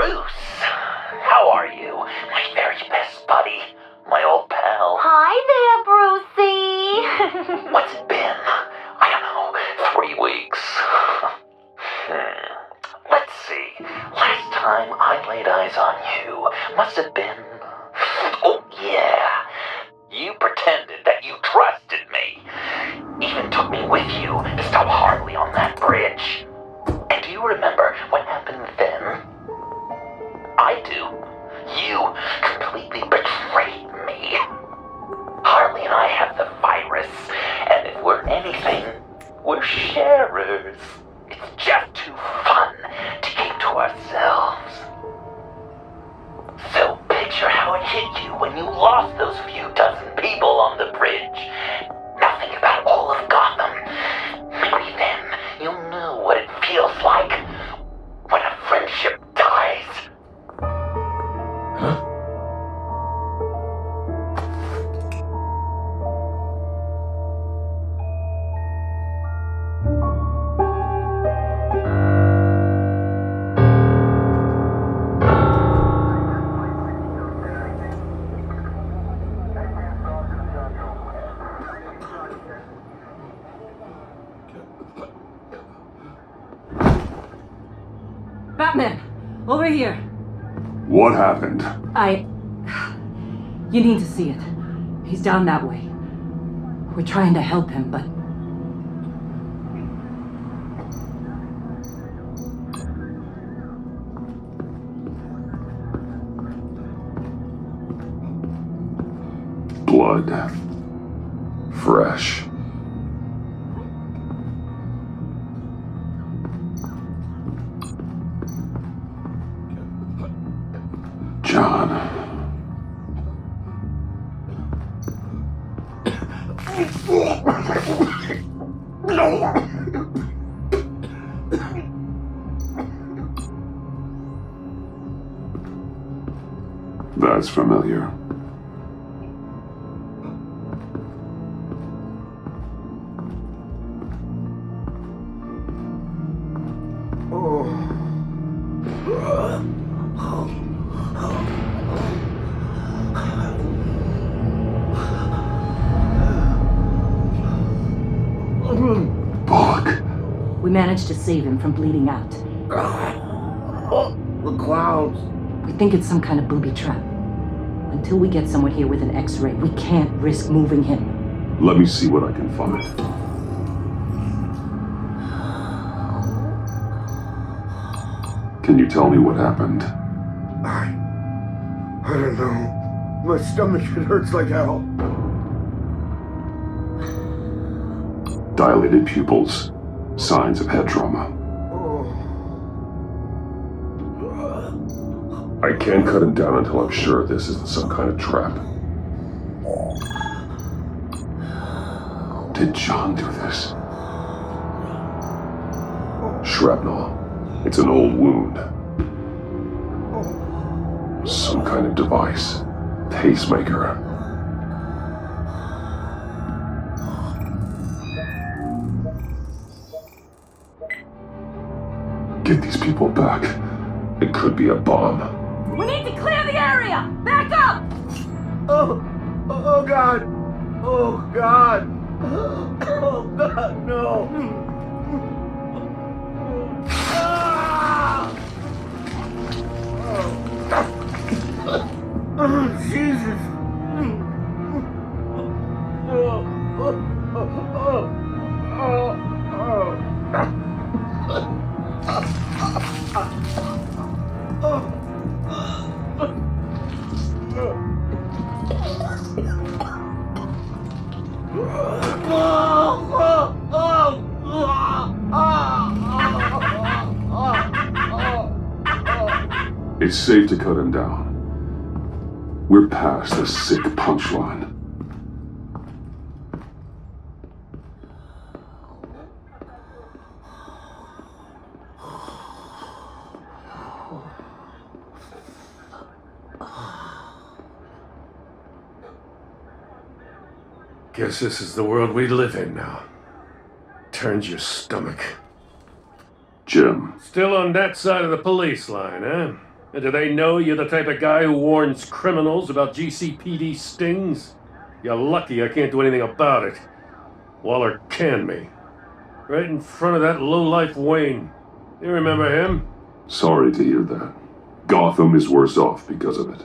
Bruce, how are you? My very best buddy, my old pal. Hi there, Brucey. What's it been? I don't know, 3 weeks. Let's see. Last time I laid eyes on you must have been... Oh, yeah. You pretended that you trusted me. Even took me with you to stop Harley on that bridge. And do you remember what happened then? I do. You completely betrayed me. Harley and I have the virus, and if we're anything, we're sharers. It's just too fun to keep to ourselves. So picture how it hit you when you lost those few dozen people on the bridge. Nothing about all of Gotham. Maybe then you'll know what it feels like when a friendship dies. Huh? Batman, over here. What happened? You need to see it. He's down that way. We're trying to help him, but... Blood. Fresh. John. That's familiar. We managed to save him from bleeding out. The clouds. We think it's some kind of booby trap. Until we get someone here with an X-ray, we can't risk moving him. Let me see what I can find. Can you tell me what happened? I don't know. My stomach, it hurts like hell. Dilated pupils. Signs of head trauma. I can't cut him down until I'm sure this isn't some kind of trap. Did John do this? Shrapnel. It's an old wound. Some kind of device. Pacemaker. Get these people back. It could be a bomb. We need to clear the area! Back up! Oh God! Oh God! Oh God, no! Oh, Jesus! It's safe to cut him down. We're past the sick punchline. Guess this is the world we live in now. Turns your stomach. Jim. Still on that side of the police line, eh? And do they know you're the type of guy who warns criminals about GCPD stings? You're lucky I can't do anything about it. Waller canned me. Right in front of that lowlife Wayne. You remember him? Sorry to hear that. Gotham is worse off because of it.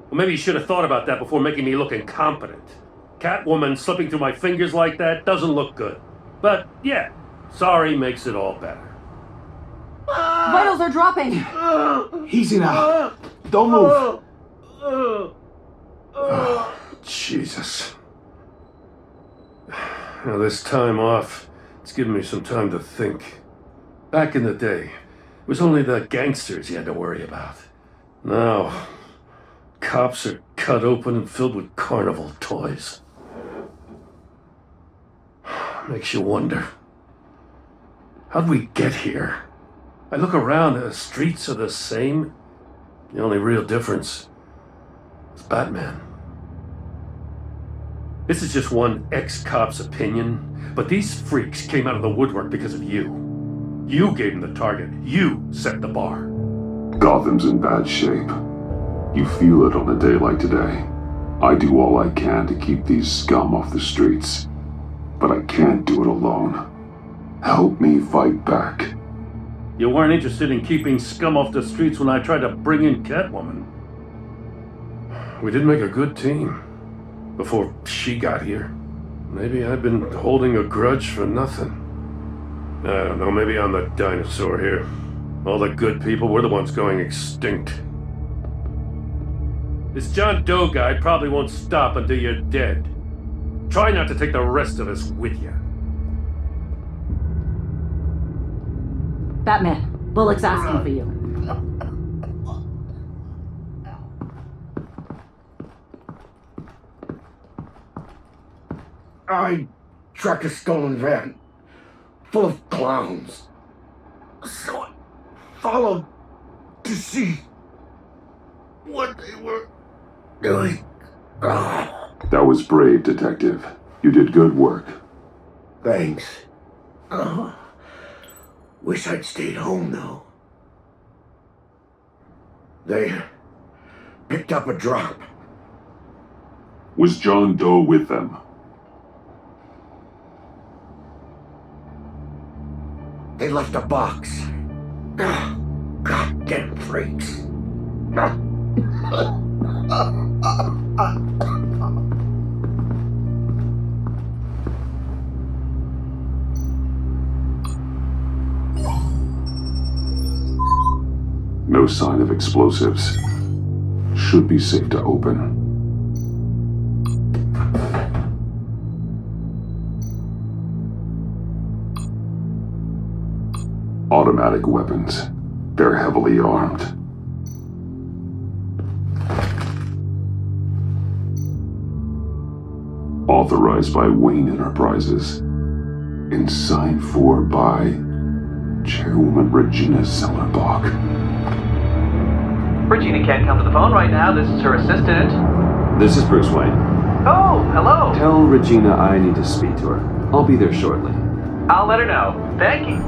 Well, maybe you should have thought about that before making me look incompetent. Catwoman slipping through my fingers like that doesn't look good. But, yeah, sorry makes it all better. Vitals are dropping! Easy now. Don't move. Oh, Jesus. Now, this time off, it's given me some time to think. Back in the day, it was only the gangsters you had to worry about. Now, cops are cut open and filled with carnival toys. Makes you wonder. How'd we get here? I look around, the streets are the same. The only real difference is Batman. This is just one ex-cop's opinion, but these freaks came out of the woodwork because of you. You gave them the target. You set the bar. Gotham's in bad shape. You feel it on a day like today. I do all I can to keep these scum off the streets, but I can't do it alone. Help me fight back. You weren't interested in keeping scum off the streets when I tried to bring in Catwoman. We did make a good team before she got here. Maybe I've been holding a grudge for nothing. I don't know, maybe I'm the dinosaur here. All the good people, we're the ones going extinct. This John Doe guy probably won't stop until you're dead. Try not to take the rest of us with you. Batman, Bullock's asking for you. I tracked a stolen van full of clowns. So I followed to see what they were doing. That was brave, Detective. You did good work. Thanks. Wish I'd stayed home, though. They picked up a drop. Was John Doe with them? They left a box. Goddamn freaks. No sign of explosives. Should be safe to open. Automatic weapons. They're heavily armed. Authorized by Wayne Enterprises. And signed for by Chairwoman Regina Zellerbach. Regina can't come to the phone right now. This is her assistant. This is Bruce Wayne. Oh, hello. Tell Regina I need to speak to her. I'll be there shortly. I'll let her know. Thank you.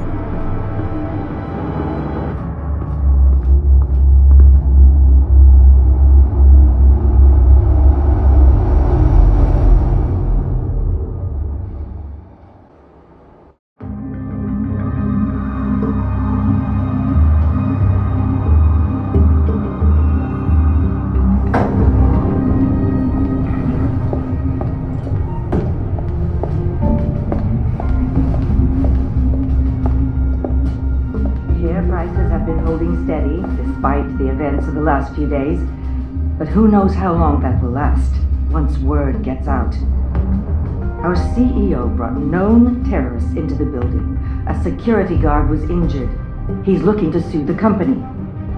Steady, despite the events of the last few days. But who knows how long that will last, once word gets out. Our CEO brought known terrorists into the building. A security guard was injured. He's looking to sue the company.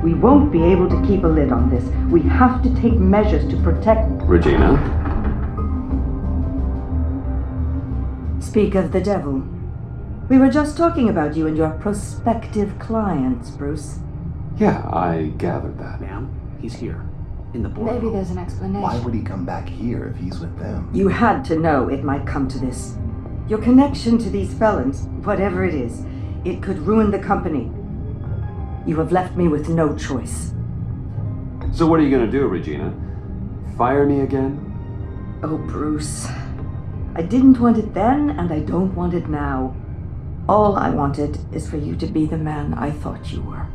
We won't be able to keep a lid on this. We have to take measures to protect... Regina? Speak of the devil. We were just talking about you and your prospective clients, Bruce. Yeah, I gathered that. Ma'am, he's here. In the boardroom. Maybe there's an explanation. Why would he come back here if he's with them? You had to know it might come to this. Your connection to these felons, whatever it is, it could ruin the company. You have left me with no choice. So what are you gonna do, Regina? Fire me again? Oh, Bruce. I didn't want it then, and I don't want it now. All I wanted is for you to be the man I thought you were.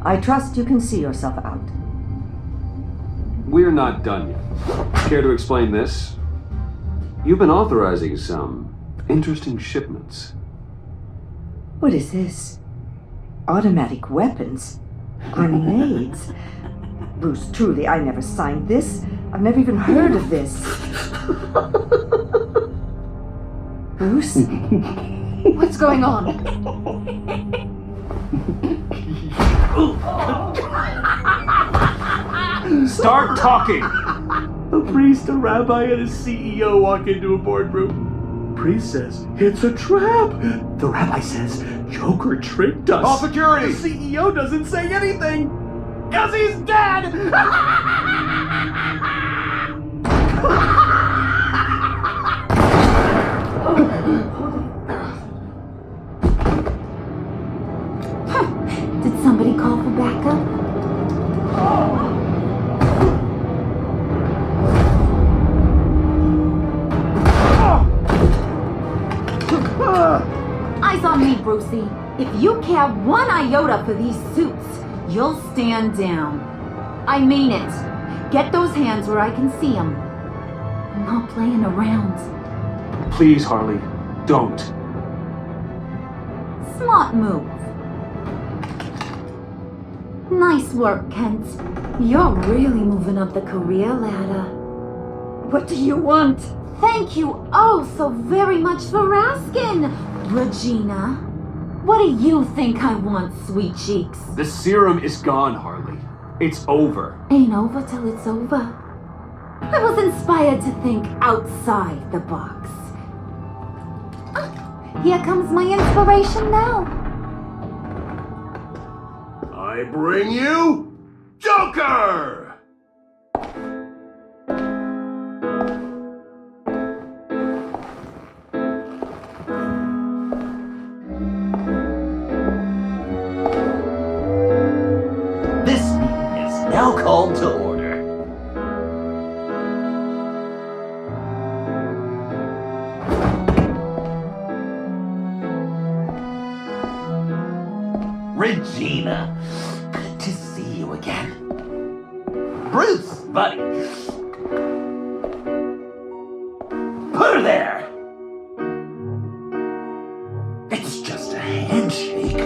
I trust you can see yourself out. We're not done yet. Care to explain this? You've been authorizing some interesting shipments. What is this? Automatic weapons? Grenades? Bruce, truly, I never signed this. I've never even heard of this. Bruce? What's going on? Start talking! A priest, a rabbi, and a CEO walk into a boardroom. Priest says, it's a trap. The rabbi says, Joker tricked us. Call security! The CEO doesn't say anything, because he's dead! Did somebody call for backup? Eyes on me, Brucey. If you care one iota for these suits, you'll stand down. I mean it. Get those hands where I can see them. I'm not playing around. Please, Harley, don't. Smart move. Nice work, Kent. You're really moving up the career ladder. What do you want? Thank you oh so very much for asking, Regina. What do you think I want, sweet cheeks? The serum is gone, Harley. It's over. Ain't over till it's over. I was inspired to think outside the box. Ah, here comes my inspiration now. I bring you Joker! This meeting is now called to order. Regina, good to see you again. Bruce, buddy. Put her there. It's just a handshake.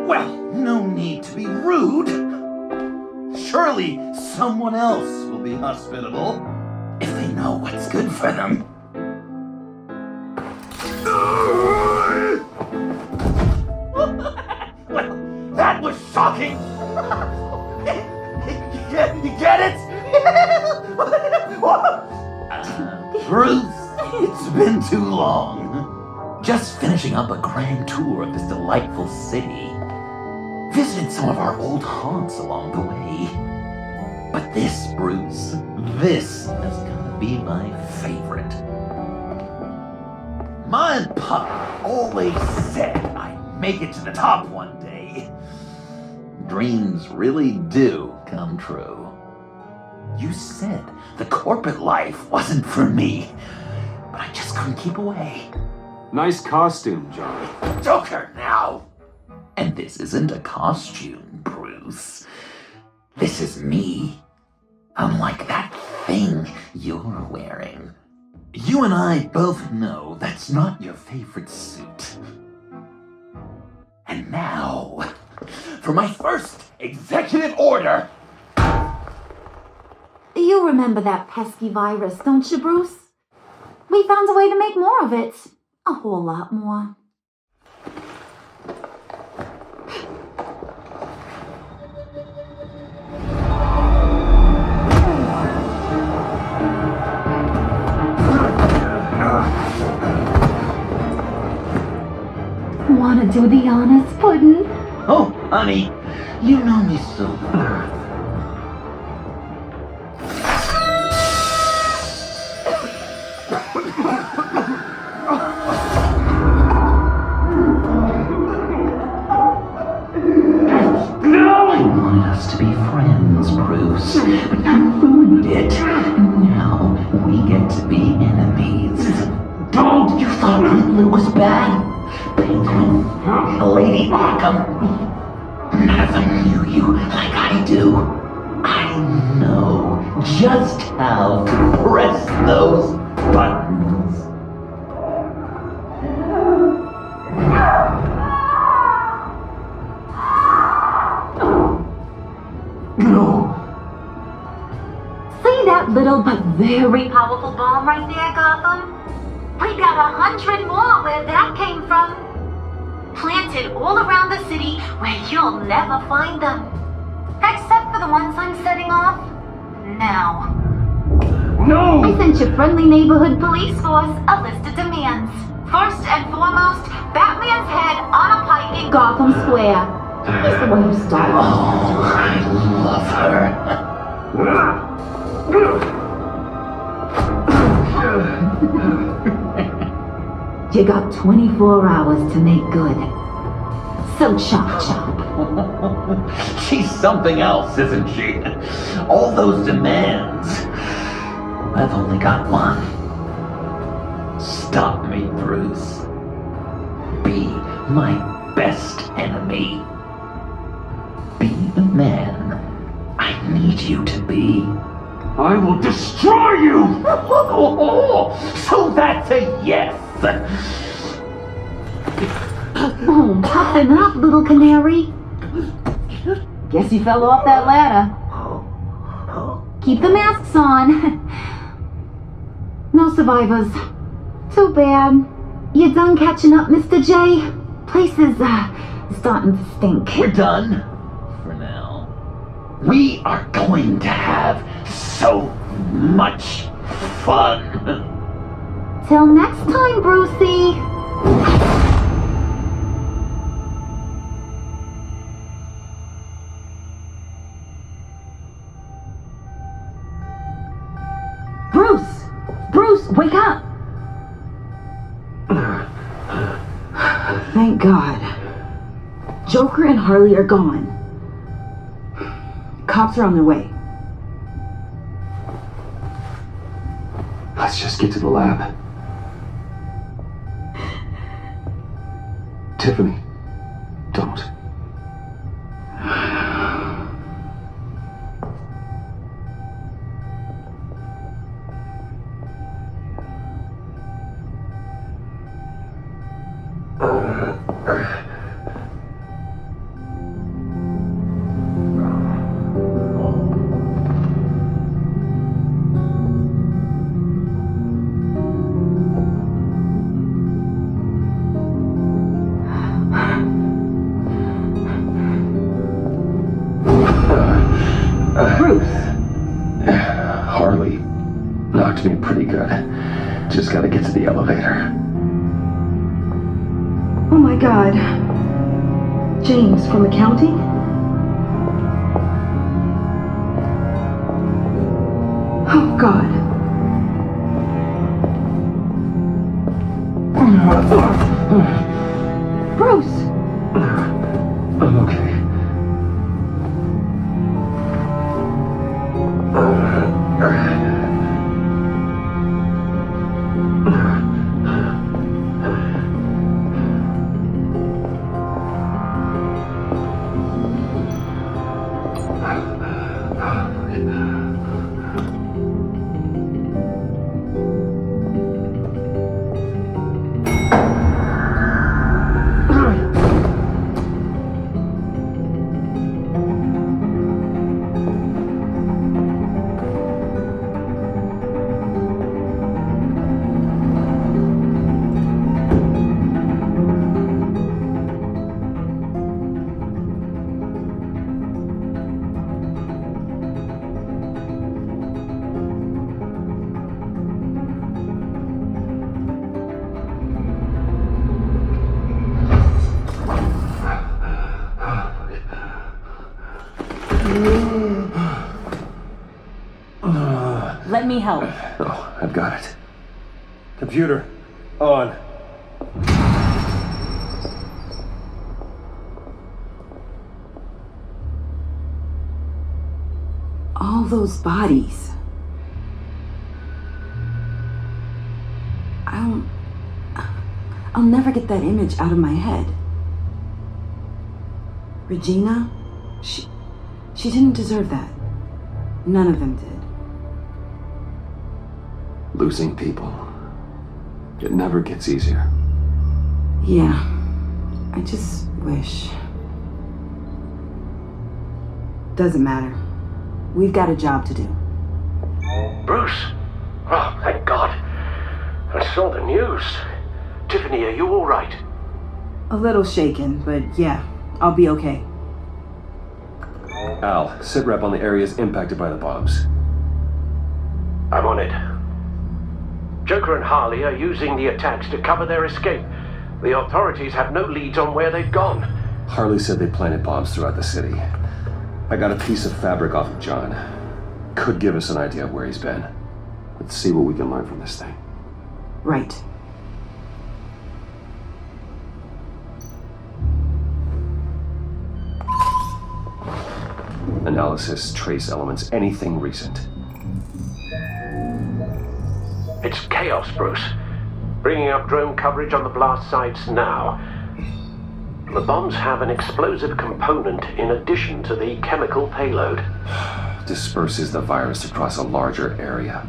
Well, no need to be rude. Surely someone else will be hospitable if they know what's good for them. Well, that was shocking. You get it? Bruce, it's been too long. Just finishing up a grand tour of this delightful city. Visited some of our old haunts along the way. But this, Bruce, this is gonna be my favorite. Ma and Pop always said I'd make it to the top one day. Dreams really do come true. You said the corporate life wasn't for me, but I just couldn't keep away. Nice costume, John. Joker now! And this isn't a costume, Bruce. This is me. Unlike that thing you're wearing. You and I both know that's not your favorite suit. And now, for my first executive order. You remember that pesky virus, don't you, Bruce? We found a way to make more of it. A whole lot more. Wanna do the honors, Puddin'? Oh, honey, you know me so well. No! to be friends, Bruce. But you ruined it. And now we get to be enemies. Don't! You thought Riddler was bad? Penguin, Lady Arkham. None of them knew you like I do. I know just how to press those buttons. No. See that little but very powerful bomb right there, Gotham? We got 100 more where that came from. Planted all around the city where you'll never find them. Except for the ones I'm setting off now. No! I sent your friendly neighborhood police force a list of demands. First and foremost, Batman's head on a pike in Gotham Square. He's the one who started. Oh, I love her. You got 24 hours to make good. So chop chop. She's something else, isn't she? All those demands. I've only got one. Stop me, Bruce. Be my best enemy. Be the man I need you to be. I will destroy you! So that's a yes. Oh, toughen up, little canary. Guess you fell off that ladder. Keep the masks on. No survivors. Too bad. You done catching up, Mr. J? Place is, starting to stink. We're done. For now. We are going to have so much fun. Till next time, Brucey. Bruce, wake up! Thank God. Joker and Harley are gone. Cops are on their way. Let's just get to the lab. Tiffany, don't. Harley knocked me pretty good. Just gotta get to the elevator. Oh my God. James from accounting? Oh God. Bruce! I'm okay. Let me help. Oh, I've got it. Computer, on. All those bodies. I'll never get that image out of my head. Regina, she didn't deserve that. None of them did. Losing people. It never gets easier. Yeah, I just wish. Doesn't matter. We've got a job to do. Bruce! Oh, thank God. I saw the news. Tiffany, are you all right? A little shaken, but yeah, I'll be okay. Al, sit rep on the areas impacted by the bombs. I'm on it. Joker and Harley are using the attacks to cover their escape. The authorities have no leads on where they've gone. Harley said they planted bombs throughout the city. I got a piece of fabric off of John. Could give us an idea of where he's been. Let's see what we can learn from this thing. Right. Analysis, trace elements, anything recent. It's chaos, Bruce. Bringing up drone coverage on the blast sites now. The bombs have an explosive component in addition to the chemical payload. Disperses the virus across a larger area.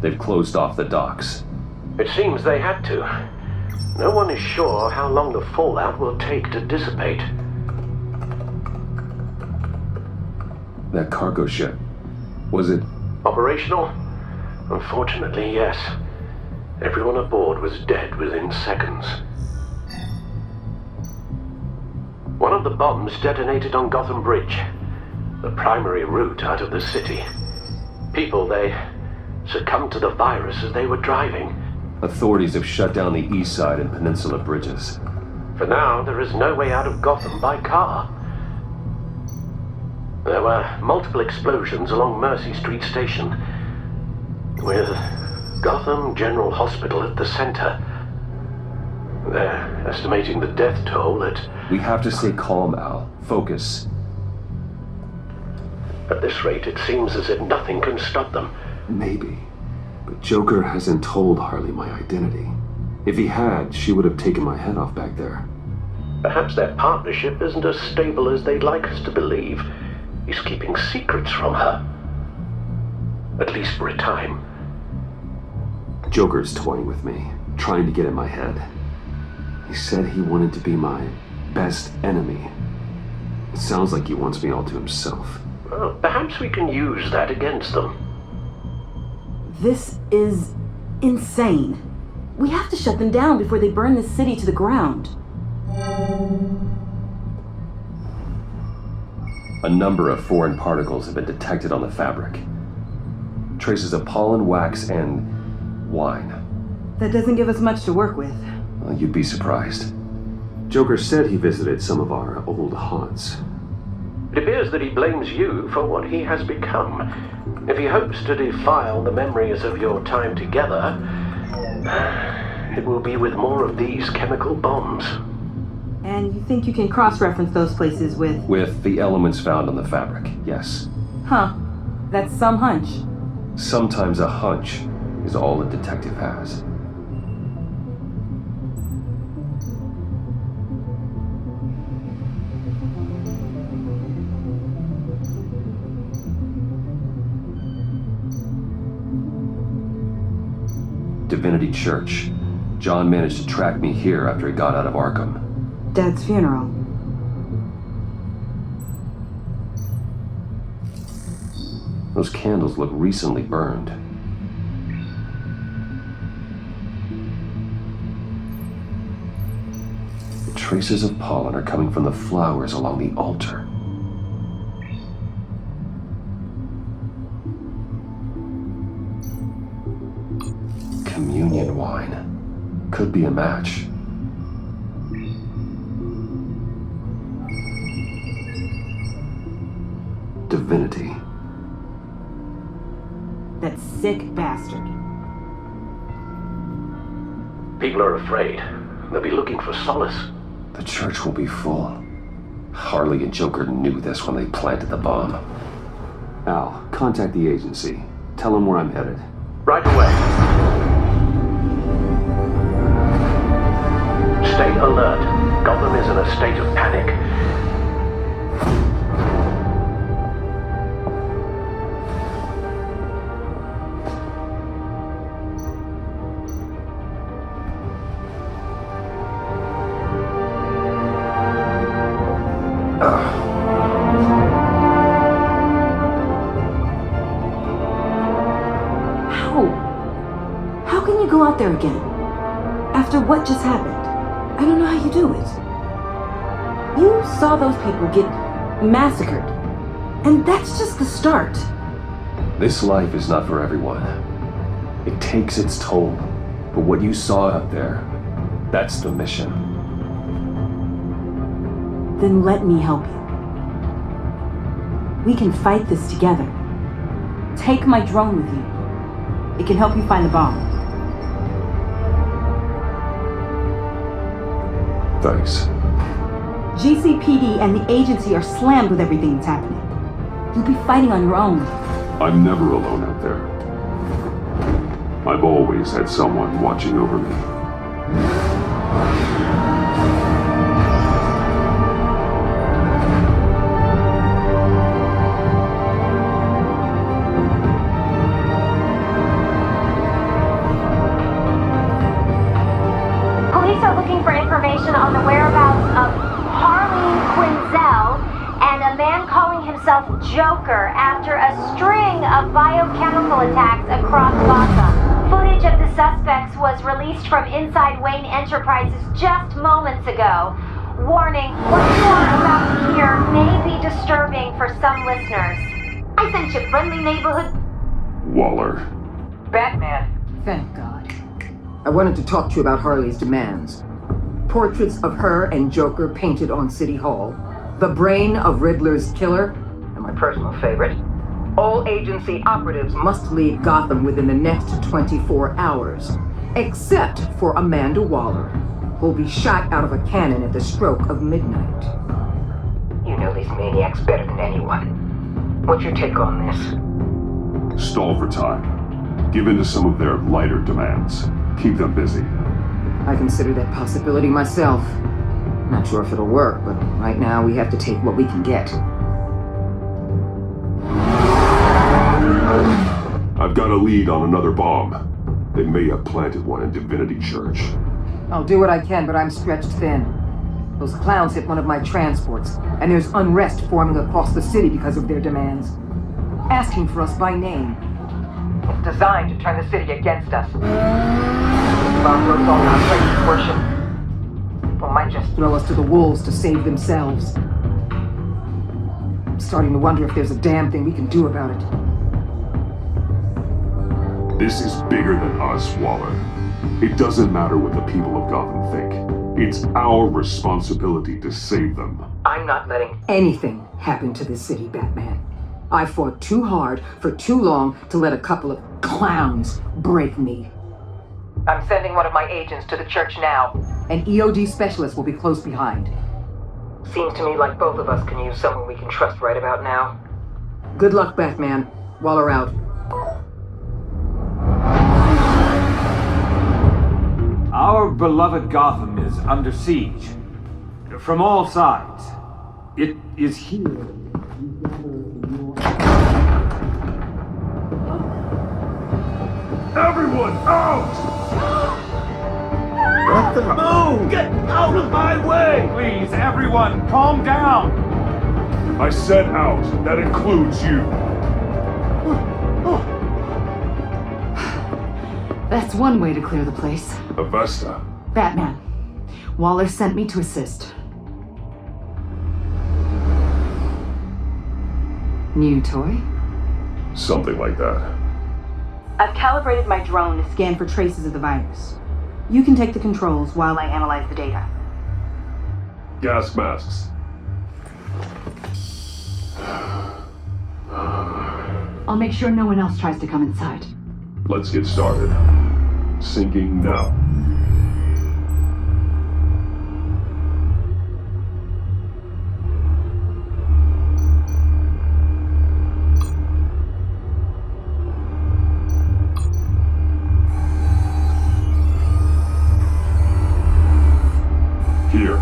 They've closed off the docks. It seems they had to. No one is sure how long the fallout will take to dissipate. That cargo ship, was it... Operational? Unfortunately, yes. Everyone aboard was dead within seconds. One of the bombs detonated on Gotham Bridge, the primary route out of the city. People, they succumbed to the virus as they were driving. Authorities have shut down the east side and peninsula bridges. For now, there is no way out of Gotham by car. There were multiple explosions along Mercy Street Station, with Gotham General Hospital at the center. They're estimating the death toll at... We have to stay calm, Al. Focus. At this rate, it seems as if nothing can stop them. Maybe. But Joker hasn't told Harley my identity. If he had, she would have taken my head off back there. Perhaps their partnership isn't as stable as they'd like us to believe. He's keeping secrets from her. At least for a time. Joker's toying with me, trying to get in my head. He said he wanted to be my best enemy. It sounds like he wants me all to himself. Well, perhaps we can use that against them. This is insane. We have to shut them down before they burn this city to the ground. A number of foreign particles have been detected on the fabric. Traces of pollen, wax, and wine. That doesn't give us much to work with. Well, you'd be surprised. Joker said he visited some of our old haunts. It appears that he blames you for what he has become. If he hopes to defile the memories of your time together, it will be with more of these chemical bombs. And you think you can cross-reference those places with... With the elements found on the fabric, yes. Huh. That's some hunch. Sometimes a hunch is all a detective has. Divinity Church. John managed to track me here after he got out of Arkham. Dad's funeral. Those candles look recently burned. The traces of pollen are coming from the flowers along the altar. Communion wine. Could be a match. Divinity. That sick bastard. People are afraid. They'll be looking for solace. The church will be full. Harley and Joker knew this when they planted the bomb. Al, contact the agency. Tell them where I'm headed. Right away. Stay alert. Gotham is in a state of panic. How can you go out there again? After what just happened? I don't know how you do it. You saw those people get massacred. And that's just the start. This life is not for everyone. It takes its toll. But what you saw out there, that's the mission. Then let me help you. We can fight this together. Take my drone with you. It can help you find the bomb. Thanks. GCPD and the agency are slammed with everything that's happening. You'll be fighting on your own. I'm never alone out there. I've always had someone watching over me. Police are looking for information on the whereabouts of Harleen Quinzel and a man calling himself Joker after a string of biochemical attacks across Gotham. Footage of the suspects was released from inside Wayne Enterprises just moments ago. Warning, what you are about to hear may be disturbing for some listeners. I sent you friendly neighborhood... Waller. Batman. Thank God. I wanted to talk to you about Harley's demands. Portraits of her and Joker painted on City Hall. The brain of Riddler's killer, and my personal favorite. All agency operatives must leave Gotham within the next 24 hours. Except for Amanda Waller, who'll be shot out of a cannon at the stroke of midnight. You know these maniacs better than anyone. What's your take on this? Stall for time. Give in to some of their lighter demands. Keep them busy. I consider that possibility myself. Not sure if it'll work, but right now we have to take what we can get. I've got a lead on another bomb. They may have planted one in Divinity Church. I'll do what I can, but I'm stretched thin. Those clowns hit one of my transports, and there's unrest forming across the city because of their demands. Asking for us by name. It's designed to turn the city against us. Bomb goes on our place worship. People might just throw us to the wolves to save themselves. I'm starting to wonder if there's a damn thing we can do about it. This is bigger than us, Waller. It doesn't matter what the people of Gotham think. It's our responsibility to save them. I'm not letting anything happen to this city, Batman. I fought too hard for too long to let a couple of clowns break me. I'm sending one of my agents to the church now. An EOD specialist will be close behind. Seems to me like both of us can use someone we can trust right about now. Good luck, Batman. Waller out. Our beloved Gotham is under siege. From all sides. It is here. Everyone out! What the? Move! Get out of my way! Please, everyone, calm down! I said out. That includes you. That's one way to clear the place. Avesta. Batman. Waller sent me to assist. New toy? Something like that. I've calibrated my drone to scan for traces of the virus. You can take the controls while I analyze the data. Gas masks. I'll make sure no one else tries to come inside. Let's get started. Syncing now. Here.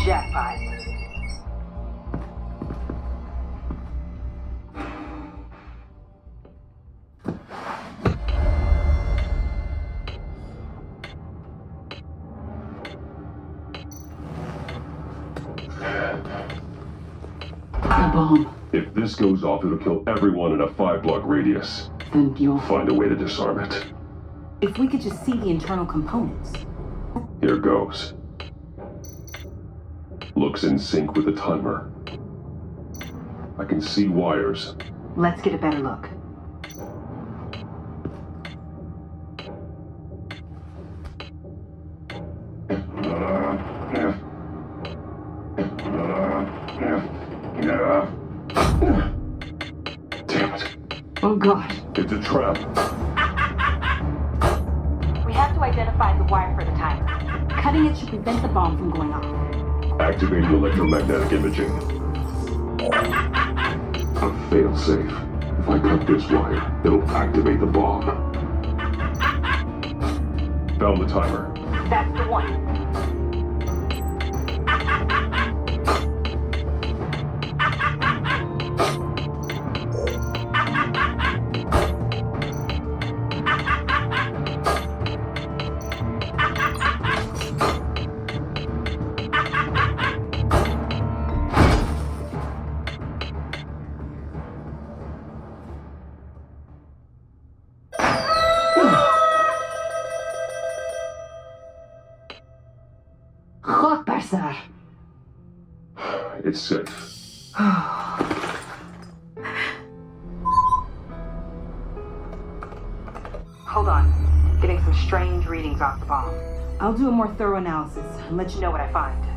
Jackpot. A bomb. If this goes off, it'll kill everyone in a 5-block radius. Then you'll Find a way to disarm it. If we could just see the internal components. Here goes. Looks in sync with the timer. I can see wires. Let's get a better look. Damn it. Oh god. It's a trap. We have to identify the wire for the timer. Cutting it should prevent the bomb from going off. Activate the electromagnetic imaging. A failsafe. If I cut this wire, it'll activate the bomb. Found the timer. That's the one. It's safe. Hold on. Getting some strange readings off the bomb. I'll do a more thorough analysis and let you know what I find.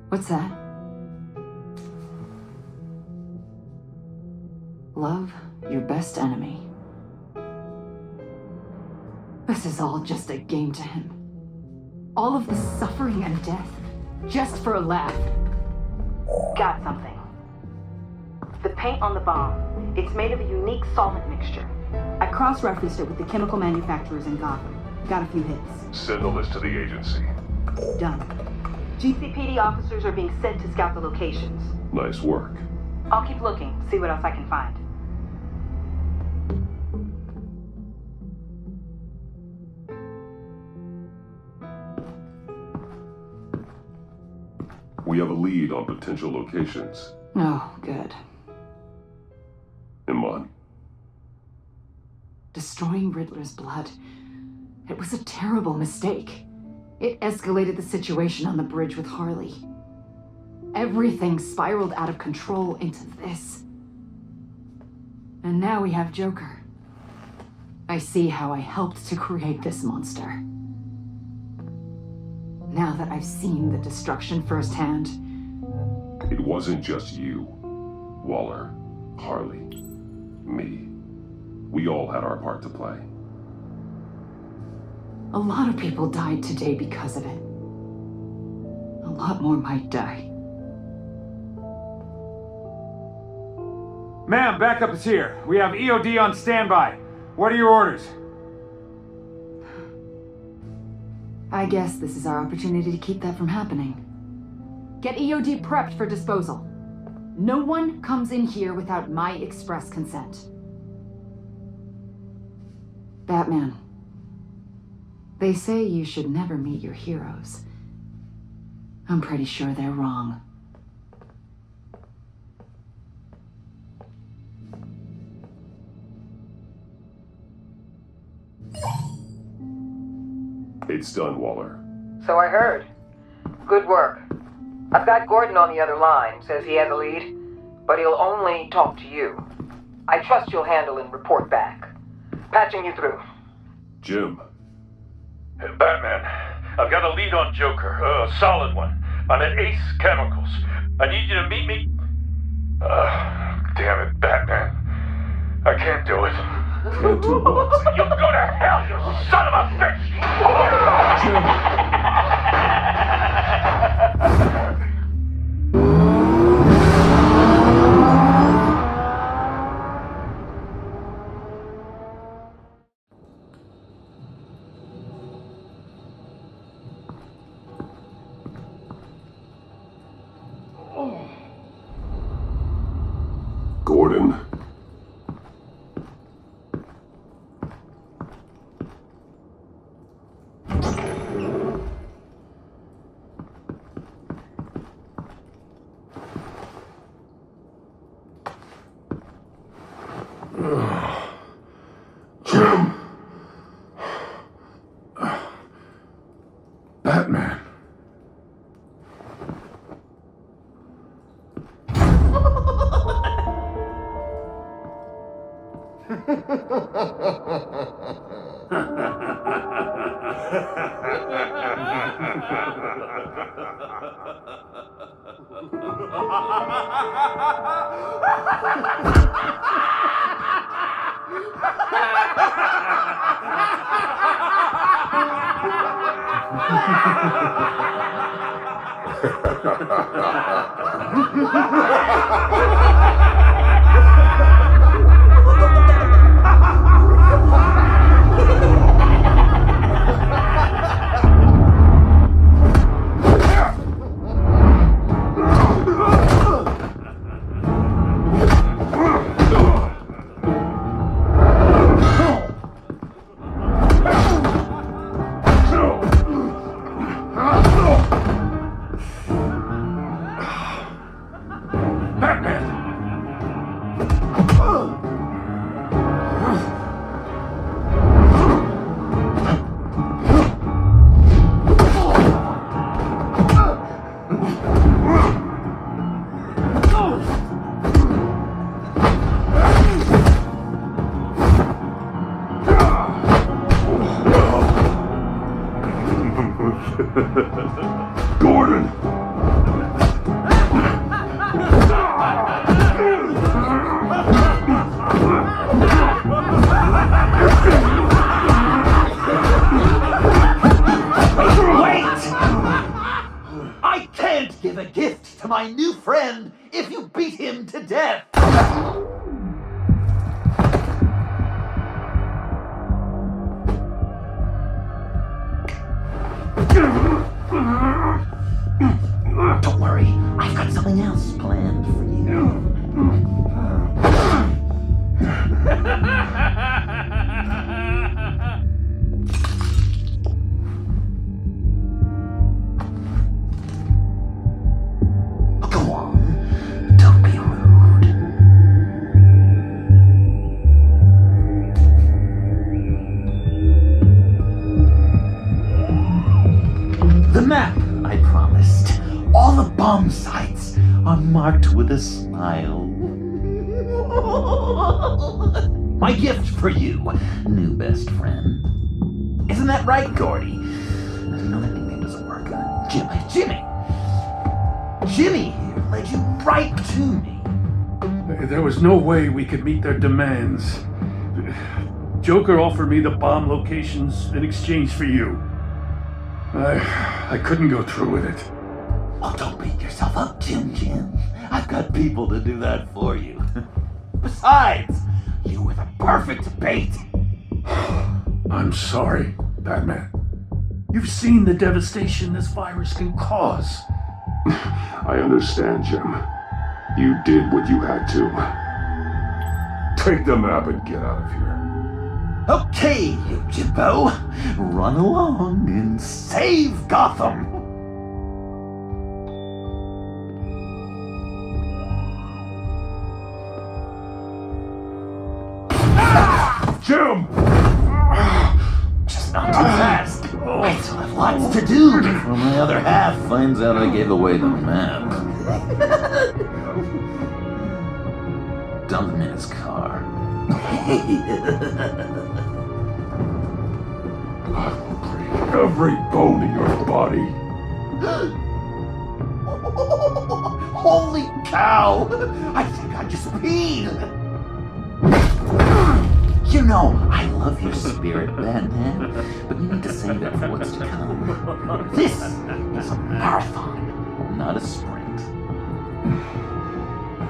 What's that? Love your best enemy. This is all just a game to him. All of the suffering and death, just for a laugh. Got something. The paint on the bomb, it's made of a unique solvent mixture. I cross-referenced it with the chemical manufacturers in Gotham. Got a few hits. Send the list to the agency. Done. GCPD officers are being sent to scout the locations. Nice work. I'll keep looking, see what else I can find. We have a lead on potential locations. Oh, good. Iman. Destroying Riddler's blood. It was a terrible mistake. It escalated the situation on the bridge with Harley. Everything spiraled out of control into this. And now we have Joker. I see how I helped to create this monster. Now that I've seen the destruction firsthand. It wasn't just you, Waller, Harley, me. We all had our part to play. A lot of people died today because of it. A lot more might die. Ma'am, backup is here. We have EOD on standby. What are your orders? I guess this is our opportunity to keep that from happening. Get EOD prepped for disposal. No one comes in here without my express consent. Batman. They say you should never meet your heroes. I'm pretty sure they're wrong. It's done, Waller. So I heard. Good work. I've got Gordon on the other line. Says he has a lead, but he'll only talk to you. I trust you'll handle and report back. Patching you through. Jim. Hey, Batman, I've got a lead on Joker, a solid one. I'm at Ace Chemicals. I need you to meet me. Damn it, Batman. I can't do it. Can't do what? You go to hell, you son of a bitch! Gordon. Jim. Batman. Gordon! I can't give a gift to my new friend if you beat him to death! Don't worry, I've got something else planned for you. Go on, don't be rude. The map I promised. All the bomb sites are marked with a smile. My gift for you, new best friend. Isn't that right, Gordy? No, that nickname doesn't work. Jimmy here led you right to me. There was no way we could meet their demands. Joker offered me the bomb locations in exchange for you. I couldn't go through with it. Oh, don't beat yourself up, Jim. I've got people to do that for you. Besides, you were the perfect bait. I'm sorry, Batman. You've seen the devastation this virus can cause. I understand, Jim. You did what you had to. Take the map and get out of here. Okay, you Jimbo. Run along and save Gotham. Jim! Just not too fast. I still have lots to do before my other half finds out I gave away the map. Dump him in his car. I will break every bone in your body. Holy cow! I think I just peed! You're know I love your spirit, Batman, but you need to save it for what's to come. This is a marathon, not a sprint.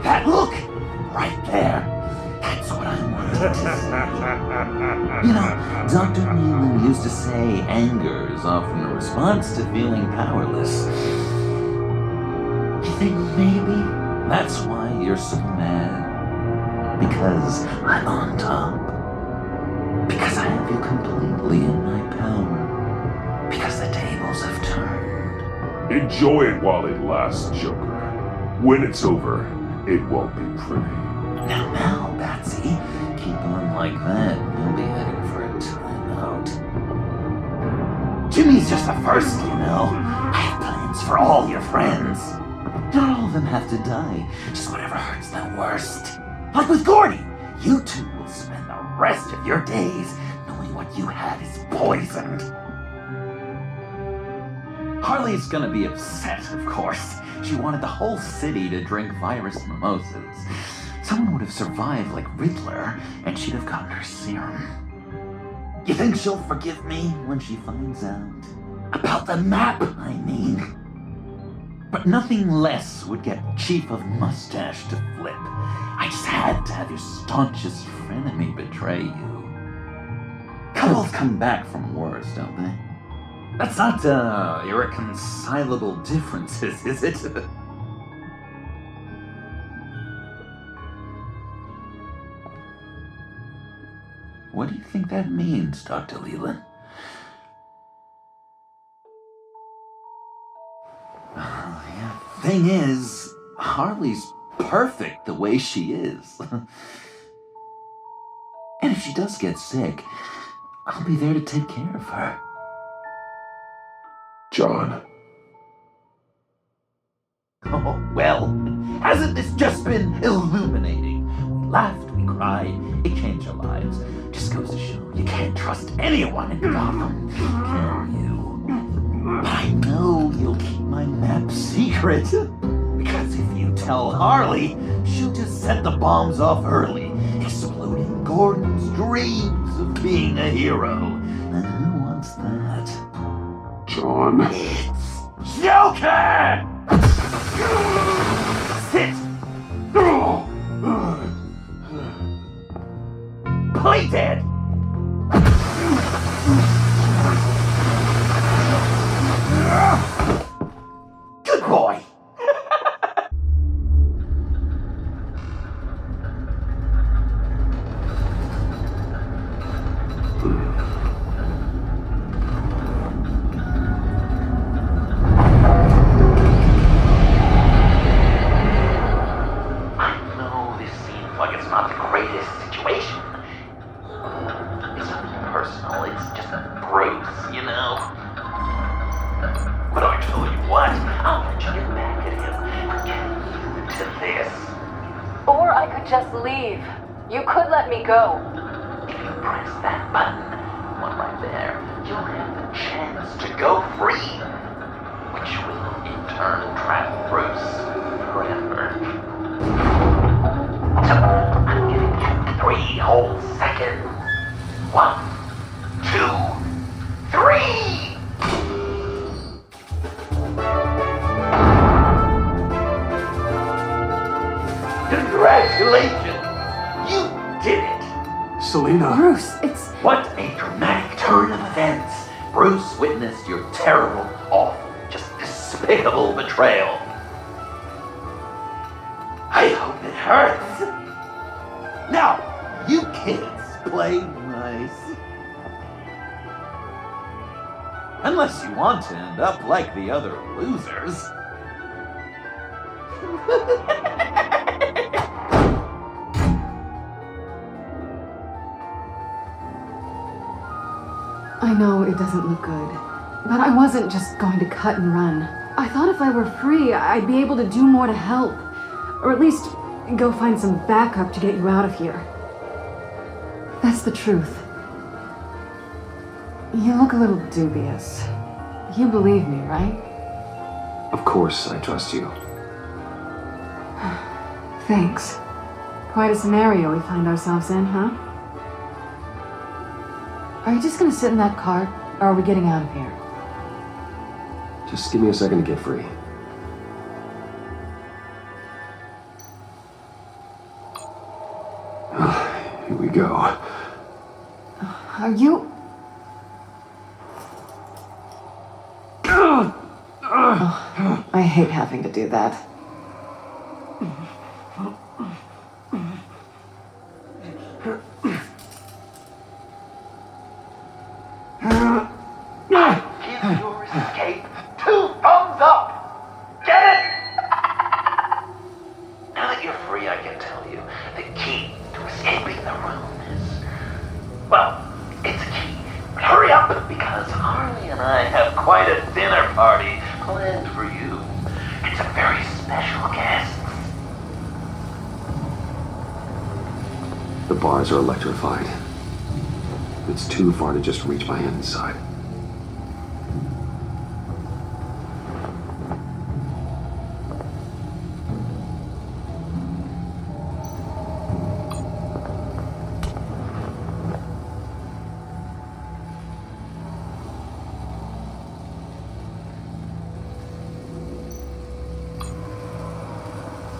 That look right there. That's what I wanted to see. You know, Dr. Newman used to say anger is often a response to feeling powerless. You think maybe that's why you're so mad? Because I'm on top? Because I have you completely in my power? Because the tables have turned? Enjoy it while it lasts, Joker. When it's over, it won't be pretty. Now, Batsy, keep on like that, and you'll be heading for a timeout. Jimmy's just the first, you know. I have plans for all your friends. Not all of them have to die, just whatever hurts them worst. Like with Gordy, you two will spend the rest of your days knowing what you had is poisoned. Harley's gonna be upset, of course. She wanted the whole city to drink virus mimosas. Someone would have survived like Riddler, and she'd have gotten her serum. You think she'll forgive me when she finds out? About the map, I mean. But nothing less would get Chief of Mustache to flip. I just had to have your staunchest frenemy betray you. Couples come back from wars, don't they? That's not, irreconcilable differences, is it? What do you think that means, Dr. Leland? Yeah. Thing is, Harley's perfect the way she is. And if she does get sick, I'll be there to take care of her. John. Oh, well, hasn't this just been illuminating? We laughed, we cried, it changed our lives. Just goes to show you can't trust anyone in Gotham, can you? But I know you'll keep my map secret. Because if you tell Harley, she'll just set the bombs off early, exploding Gordon's dreams of being a hero. And who wants that? John. It's Joker! Sit! Play dead! Good boy! Just leave. You could let me go. If you press that button, one right there, you'll have the chance to go free, which will in turn trap Bruce forever. So, I'm giving you 3 whole seconds. 1, 2, 3! Congratulations! You did it! Selena. Bruce, it's... What a dramatic turn of events! Bruce witnessed your terrible, awful, just despicable betrayal. I hope it hurts. Now, you kids play nice. Unless you want to end up like the other losers. I know it doesn't look good, but I wasn't just going to cut and run. I thought if I were free, I'd be able to do more to help. Or at least go find some backup to get you out of here. That's the truth. You look a little dubious. You believe me, right? Of course I trust you. Thanks. Quite a scenario we find ourselves in, huh? Are you just gonna sit in that car, or are we getting out of here? Just give me a second to get free. Here we go. Are you... Oh, I hate having to do that. Give your escape 2 thumbs up! Get it? Now that you're free, I can tell you the key to escaping the room is... Well, it's a key. But hurry up, because Harley and I have quite a dinner party planned for you. And some very special guests. The bars are electrified. It's too far to just reach my hand inside.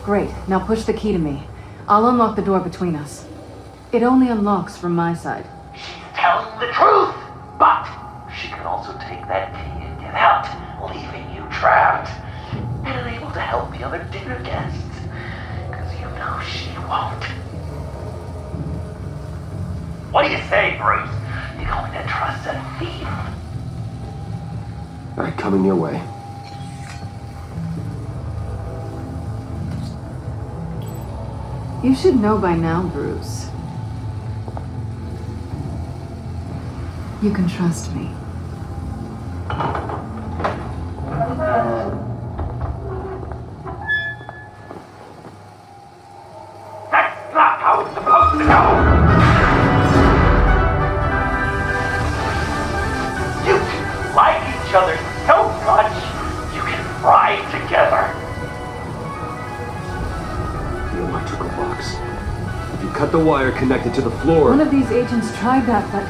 Great, now push the key to me. I'll unlock the door between us. It only unlocks from my side. She's telling the truth, but she can also take that key and get out, leaving you trapped and unable to help the other dinner guests, because you know she won't. What do you say, Bruce? You going to trust a thief? All right, coming your way. You should know by now, Bruce. You can trust me. That's not how it's supposed to go! You two like each other so much, you can ride together. The electrical box. If you cut the wire connected to the floor... One of these agents tried that, but...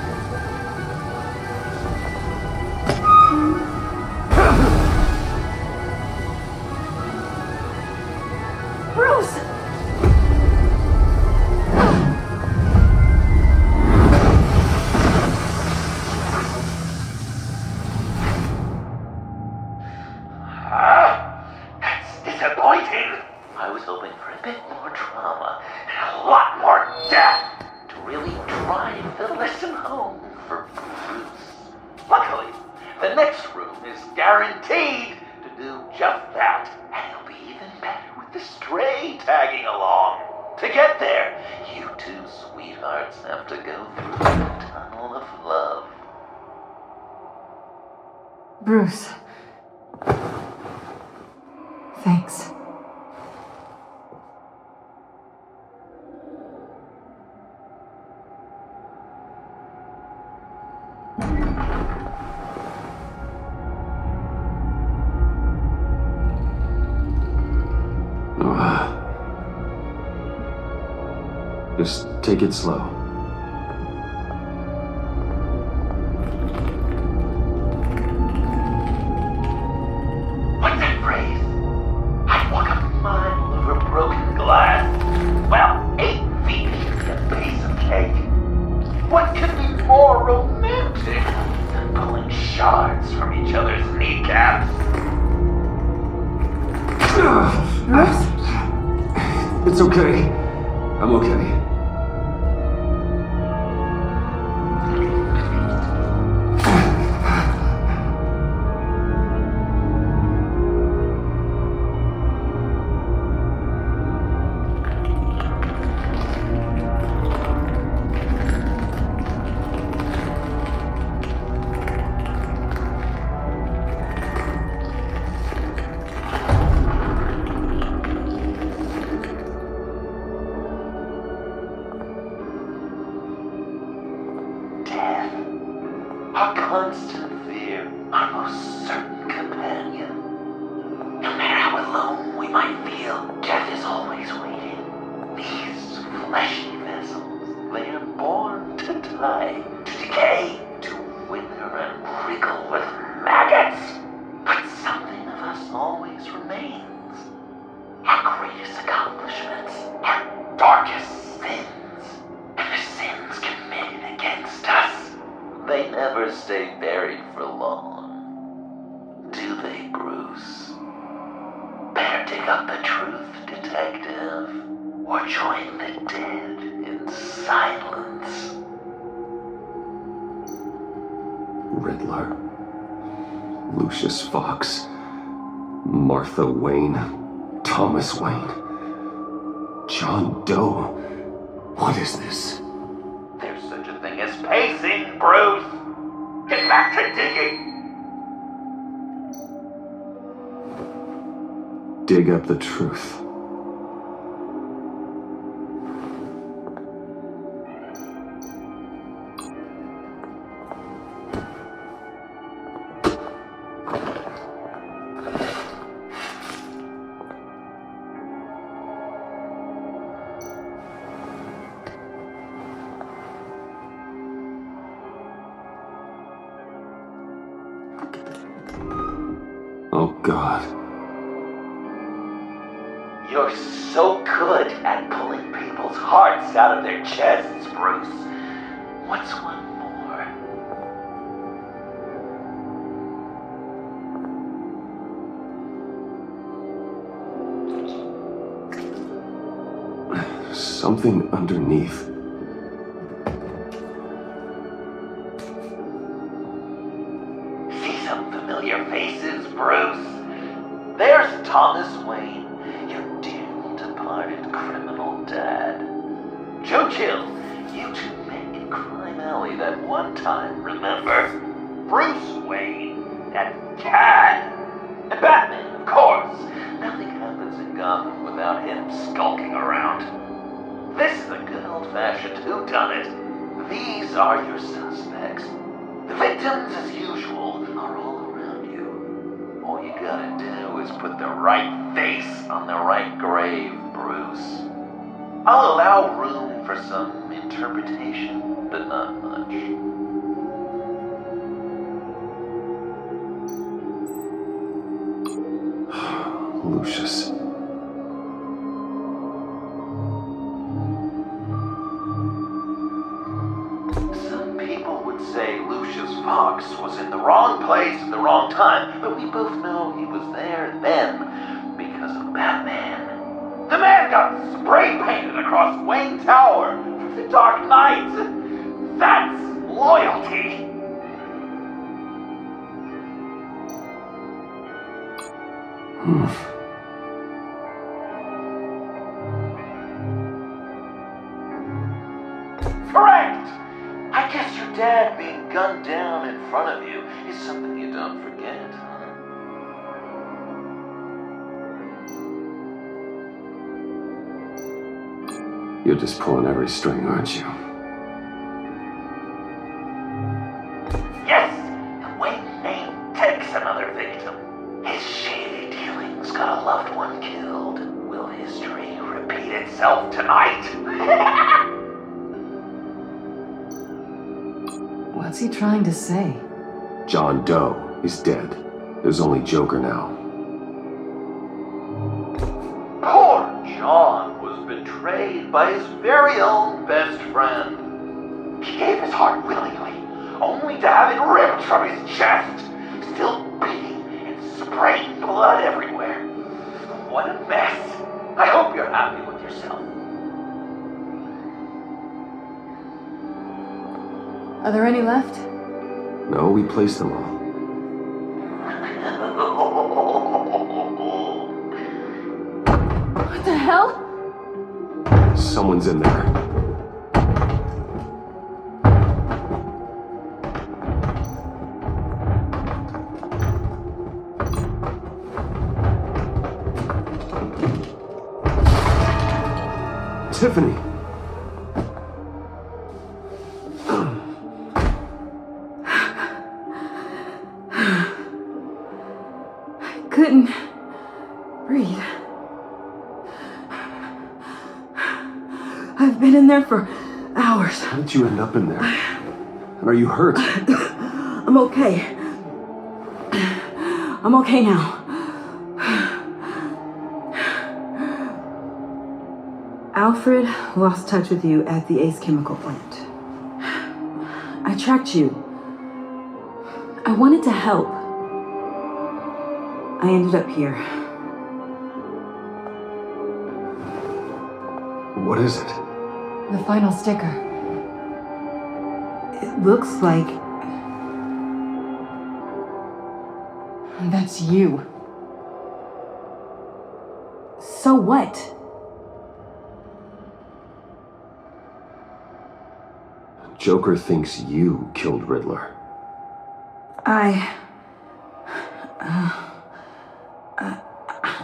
Bruce! That's disappointing. I was hoping for a bit more drama and a lot more death to really drive the lesson home for Bruce. Luckily, the next room is guaranteed to do just that, and it'll be even better with the stray tagging along. To get there, you two sweethearts have to go through the tunnel of love. Bruce. Thanks. Just take it slow. What's that phrase? I'd walk a mile over broken glass. Well, 8 feet is a piece of cake. What could be more romantic than pulling shards from each other's kneecaps? Bruce? It's okay. I'm okay. Our constant fear, our most certain companion. No matter how alone we might feel, death is always waiting. These fleshy vessels, they are born to die, to decay. decay to wither and wriggle with maggots. But something of us always remains. Our greatest accomplishments, our darkest sins, and the sins committed against us. They never stay buried for long, do they, Bruce? Better dig up the truth, detective, or join the dead in silence. Riddler, Lucius Fox, Martha Wayne, Thomas Wayne, John Doe. What is this? There's such a thing as pacing, Bruce! Get back to digging! Dig up the truth. Oh, God. You're so good at pulling people's hearts out of their chests, Bruce. What's one more? Something underneath. See some familiar faces, Bruce? There's Thomas Wayne, your dearly departed criminal dad. Joe Chill, you two met in Crime Alley that one time, remember? Bruce Wayne, that cad. And Batman, of course. Nothing happens in Gotham without him skulking around. This is a good old-fashioned whodunit. These are your suspects. The victims, as usual, are all around you. All you gotta do is put the right face on the right grave, Bruce. I'll allow room for some interpretation, but not much. Lucius. Some people would say Lucius Fox was in the wrong place at the wrong time, but we both know he was there then because of Batman. The man got spray painted across Wayne Tower for the Dark Knight. That's loyalty. Correct! I guess your dad being gunned down in front of you is something you don't forget, huh? You're just pulling every string, aren't you? Yes! And Wayne Name takes another victim. His shady dealings got a loved one killed. Will history repeat itself tonight? What's he trying to say? John Doe is dead. There's only Joker now. Poor John was betrayed by his very own best friend. He gave his heart willingly, only to have it ripped from his chest, still beating and spraying blood everywhere. What a mess. I hope you're happy with yourself. Are there any left? No, we placed them all. What the hell? Someone's in there. Tiffany! Couldn't breathe. I've been in there for hours. How did you end up in there? That And are you hurt? I'm okay. I'm okay now. Alfred lost touch with you at the Ace Chemical plant. I tracked you. I wanted to help. I ended up here. What is it? The final sticker. It looks like... That's you. So what? Joker thinks you killed Riddler.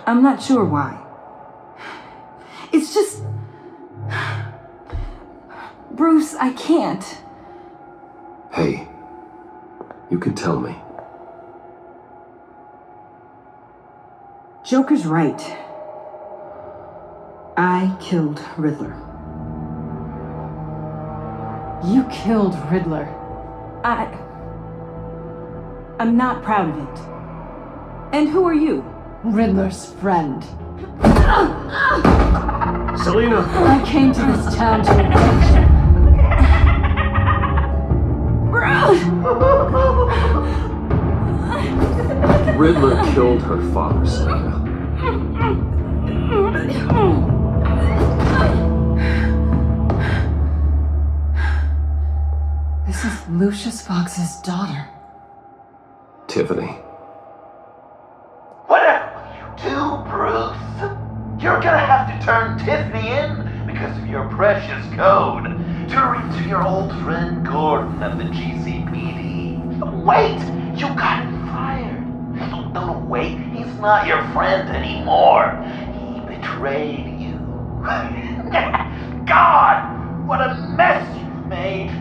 I'm not sure why. It's just... Bruce, I can't. Hey, you can tell me. Joker's right. I killed Riddler. You killed Riddler. I'm not proud of it. And who are you? Riddler's friend. Selina! I came to this town to avenge you. Riddler killed her father, Selina. This is Lucius Fox's daughter. Tiffany. Whatever will you do, Bruce? You're gonna have to turn Tiffany in because of your precious code to reach your old friend Gordon of the GCPD. Wait! You got him fired. No, wait. He's not your friend anymore. He betrayed you. God! What a mess you've made!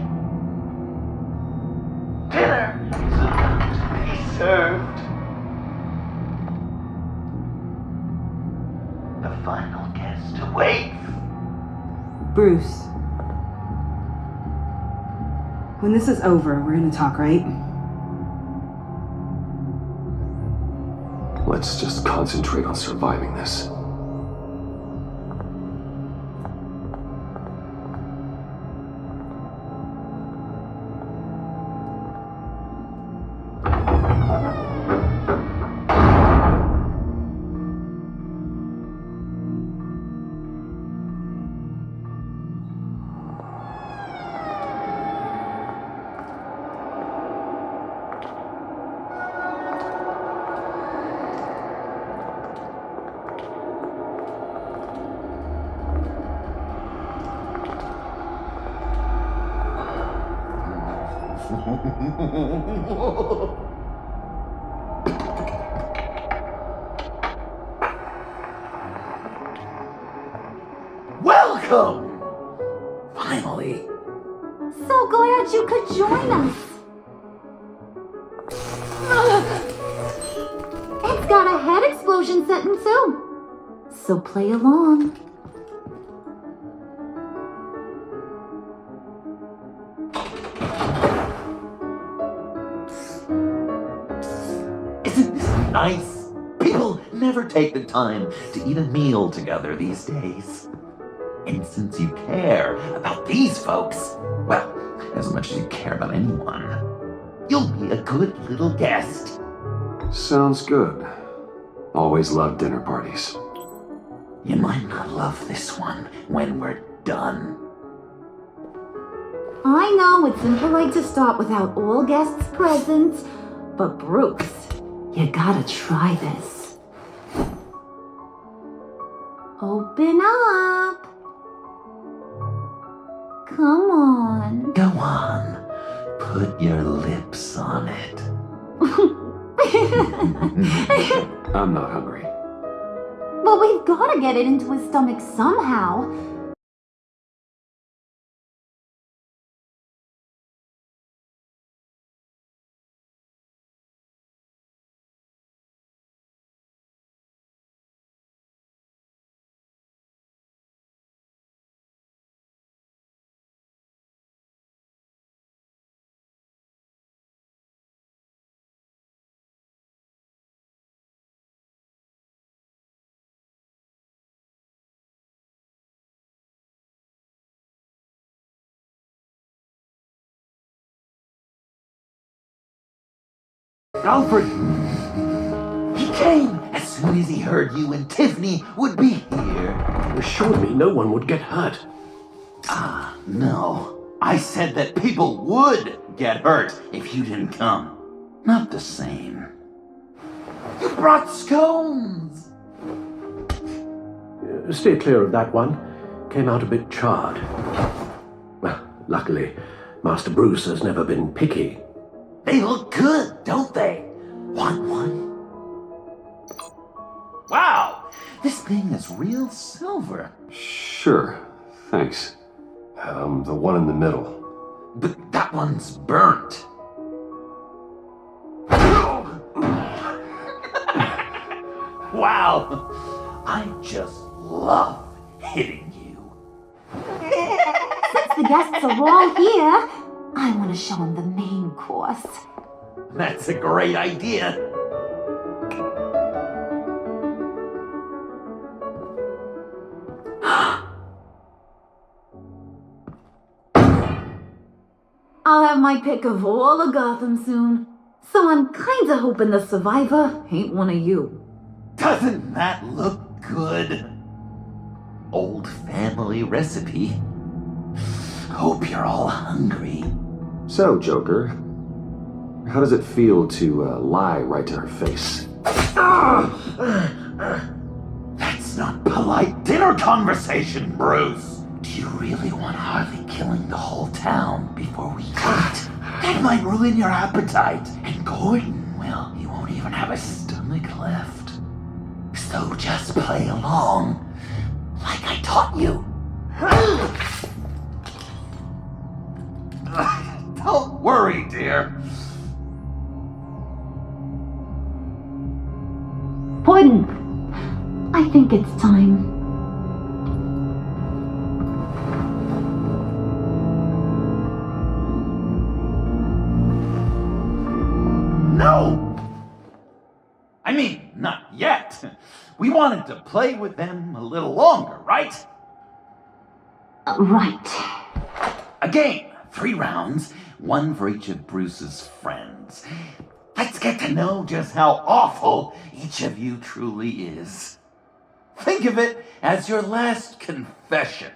Dinner is about to be served. The final guest awaits. Bruce. When this is over, we're gonna talk, right? Let's just concentrate on surviving this. Welcome! Finally. So glad you could join us. It's got a head explosion setting too. So play along. Isn't this nice? People never take the time to eat a meal together these days. And since you care about these folks, well, as much as you care about anyone, you'll be a good little guest. Sounds good. Always love dinner parties. You might not love this one when we're done. I know it's impolite to stop without all guests present, but Bruce, you gotta try this. Open up. Come on. Go on. Put your lips on it. I'm not hungry. But we've gotta get it into his stomach somehow. Alfred! He came as soon as he heard you and Tiffany would be here. You assured me no one would get hurt. Ah, no. I said that people would get hurt if you didn't come. Not the same. You brought scones! Stay clear of that one. Came out a bit charred. Well, luckily, Master Bruce has never been picky. They look good, don't they? Want one? Wow! This thing is real silver. Sure, thanks. The one in the middle. But that one's burnt. Wow! I just love hitting you. Since the guests are all here, I want to show them the main course. That's a great idea. I'll have my pick of all of Gotham soon, so I'm kinda hoping the survivor ain't one of you. Doesn't that look good? Old family recipe. Hope you're all hungry. So, Joker, how does it feel to lie right to her face? That's not polite dinner conversation, Bruce. Do you really want Harley killing the whole town before we eat? That might ruin your appetite. And Gordon, well, he won't even have a stomach left. So just play along, like I taught you. Don't worry, dear. Gordon, I think it's time. No! I mean, not yet. We wanted to play with them a little longer, right? Right. A game, 3 rounds, 1 for each of Bruce's friends. Let's get to know just how awful each of you truly is. Think of it as your last confession.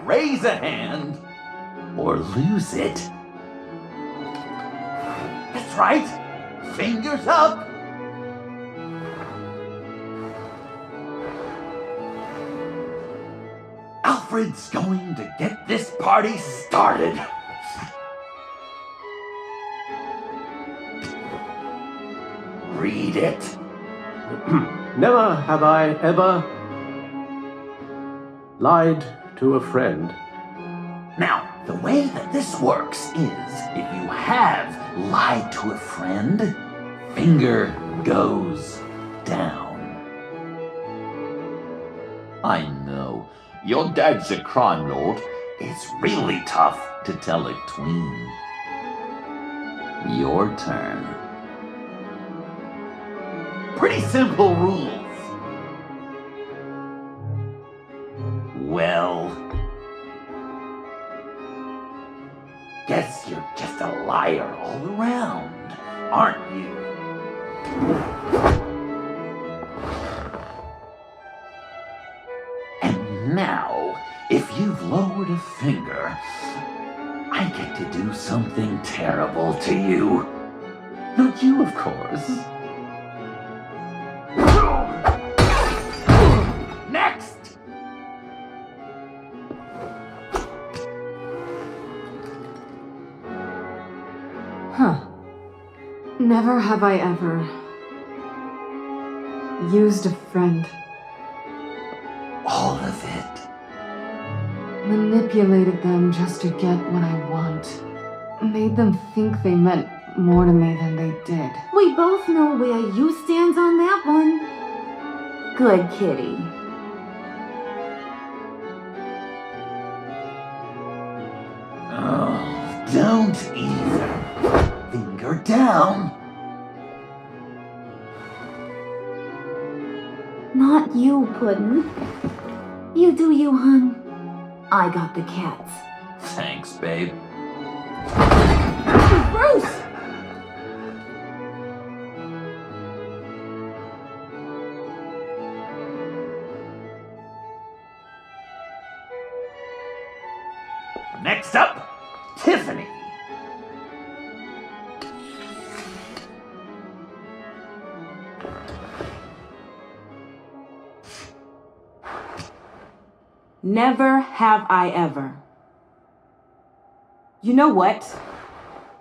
Raise a hand, or lose it. That's right. Fingers up. Alfred's going to get this party started. Read it. Never have I ever lied to a friend. Now, the way that this works is, if you have lied to a friend, finger goes down. I know, your dad's a crime lord. It's really tough to tell a tween. Your turn. Pretty simple rules. Well, guess you're just a liar all around, aren't you? And now, if you've lowered a finger, I get to do something terrible to you. Not you, of course. Next! Huh. Never have I ever used a friend. All of it. Manipulated them just to get what I want. Made them think they meant more to me than they did. We both know where you stand on that one. Good kitty. Oh, don't even. Finger down. Not you, Puddin'. You do you, hun. I got the cats. Thanks, babe. Bruce! Next up, Tiffany. Never have I ever. You know what?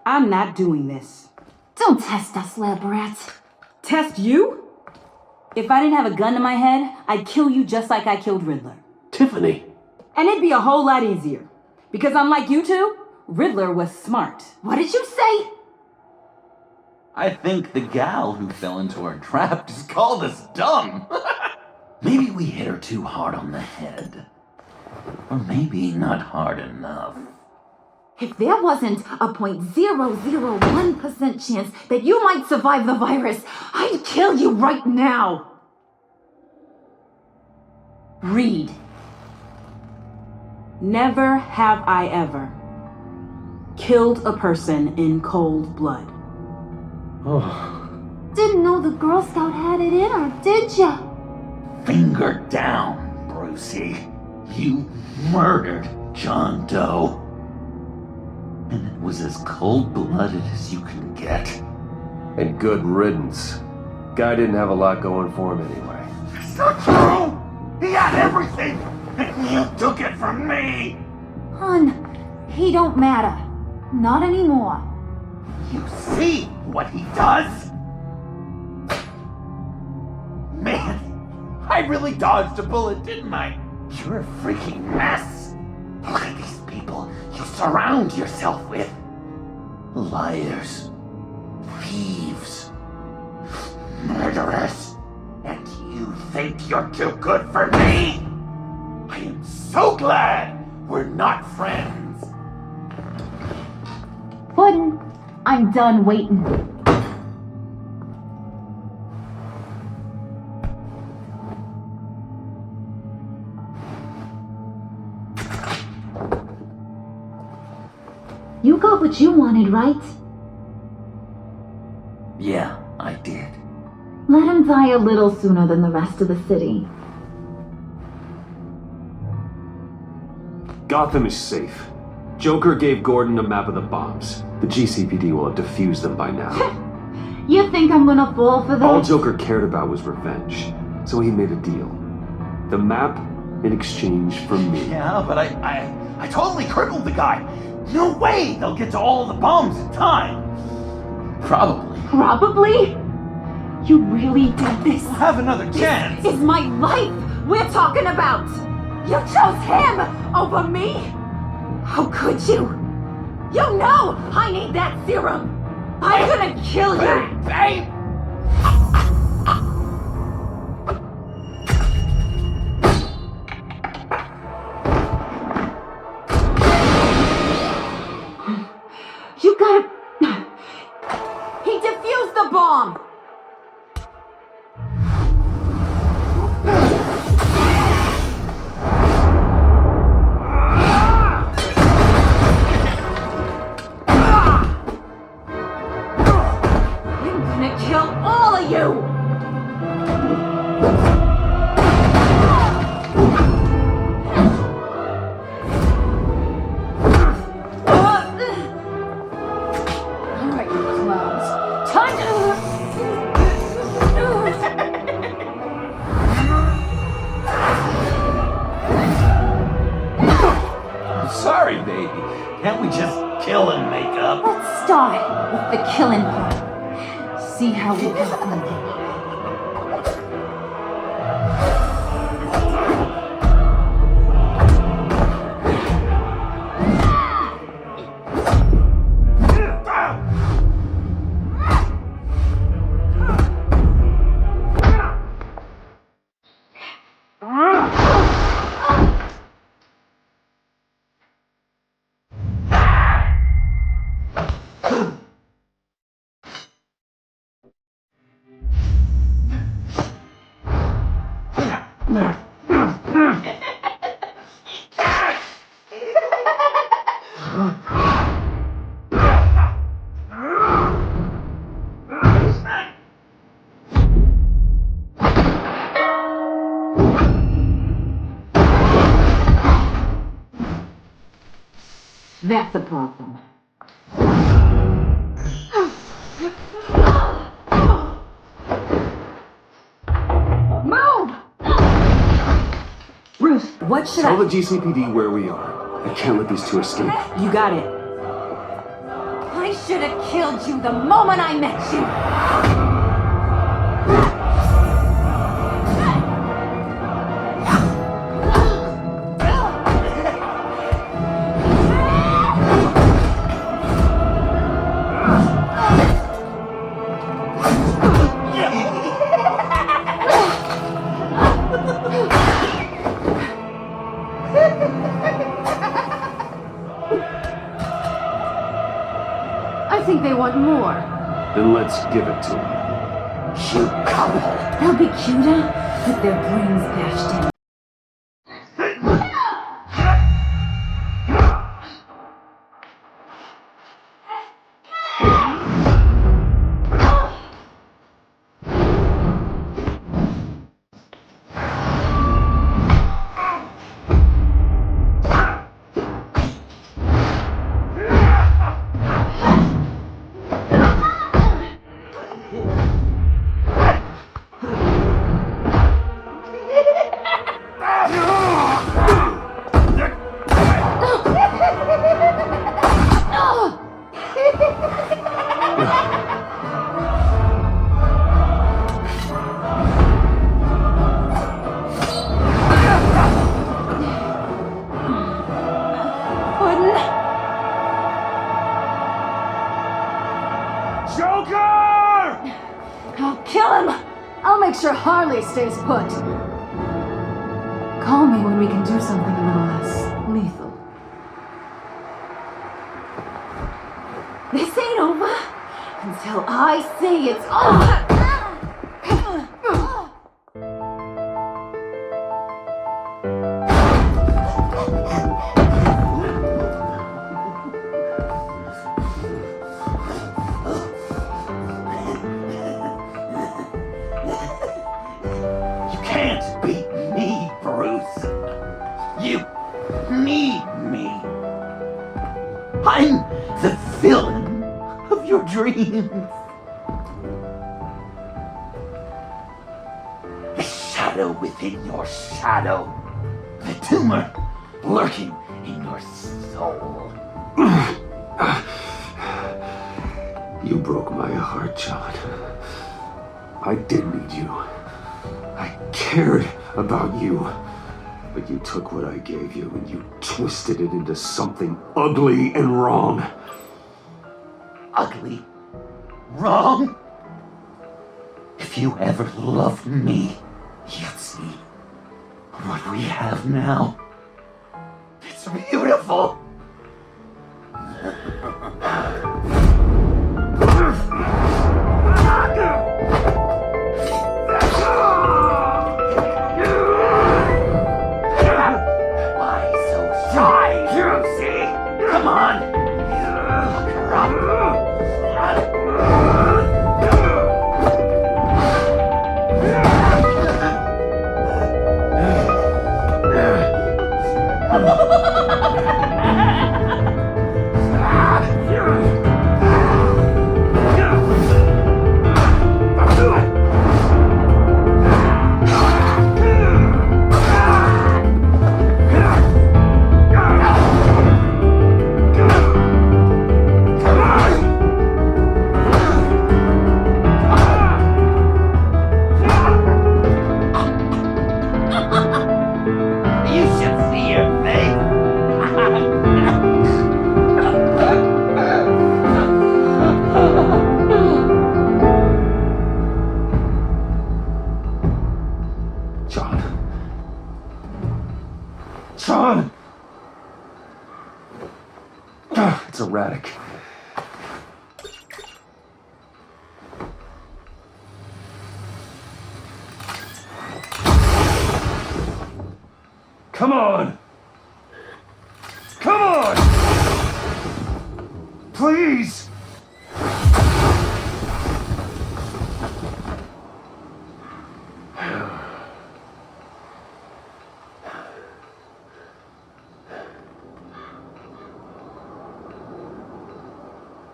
I'm not doing this. Don't test us, lab rat. Test you? If I didn't have a gun to my head, I'd kill you just like I killed Riddler. Tiffany. And it'd be a whole lot easier. Because unlike you two, Riddler was smart. What did you say? I think the gal who fell into our trap just called us dumb. Maybe we hit her too hard on the head. Or maybe not hard enough. If there wasn't a 0.001% chance that you might survive the virus, I'd kill you right now. Read. Never have I ever killed a person in cold blood. Oh. Didn't know the Girl Scout had it in her, did ya? Finger down, Brucey. You murdered John Doe. And it was as cold-blooded as you can get. And good riddance. Guy didn't have a lot going for him anyway. It's not true! He had everything! And you took it from me! Hun, he don't matter. Not anymore. You see what he does? Man, I really dodged a bullet, didn't I? You're a freaking mess. Look at these people you surround yourself with. Liars. Thieves. Murderers. And you think you're too good for me? I am so glad we're not friends. Puddin', I'm done waiting. You got what you wanted, right? Yeah, I did. Let him die a little sooner than the rest of the city. Gotham is safe. Joker gave Gordon a map of the bombs. The GCPD will have defused them by now. You think I'm gonna fall for that? All Joker cared about was revenge, so he made a deal. The map in exchange for me. Yeah, but I totally crippled the guy. No way they'll get to all the bombs in time. Probably. Probably? You really did this? We'll have another chance. This is my life we're talking about. You chose him over me? How could you? You know I need that serum. I'm gonna kill you. Babe! You gotta... He defused the bomb! I'm gonna kill all of you! Sorry, baby. Can't we just kill and make up? Let's start with the killing part. See how we go from there. That's the problem. Move! Bruce, what should Tell the GCPD where we are. I can't let these two escape. You got it. I should have killed you the moment I met you. I think they want more. Then let's give it to them. Cute couple. They'll be cuter with their brains bashed in. Sure Harley stays put. Call me when we can do something a little less lethal. This ain't over until I say it's over. I'm the villain of your dreams. The shadow within your shadow. The tumor lurking in your soul. You broke my heart, John. I did need you. I cared about you. But you took what I gave you and you twisted it into something ugly and wrong. Ugly? Wrong? If you ever loved me, you'd see what we have now. It's beautiful. Come on! Look her up! John! It's erratic. Come on! Come on! Please!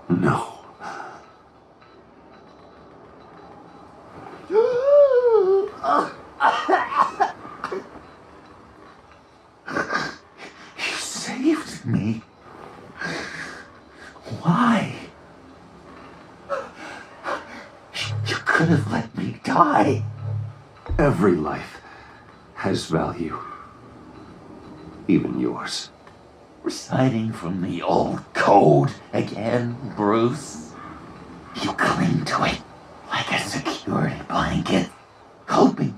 No. You saved me. Why? You could have let me die. Every life has value. Even yours. Reciting from the old code again, Bruce. You cling to it like a security blanket, hoping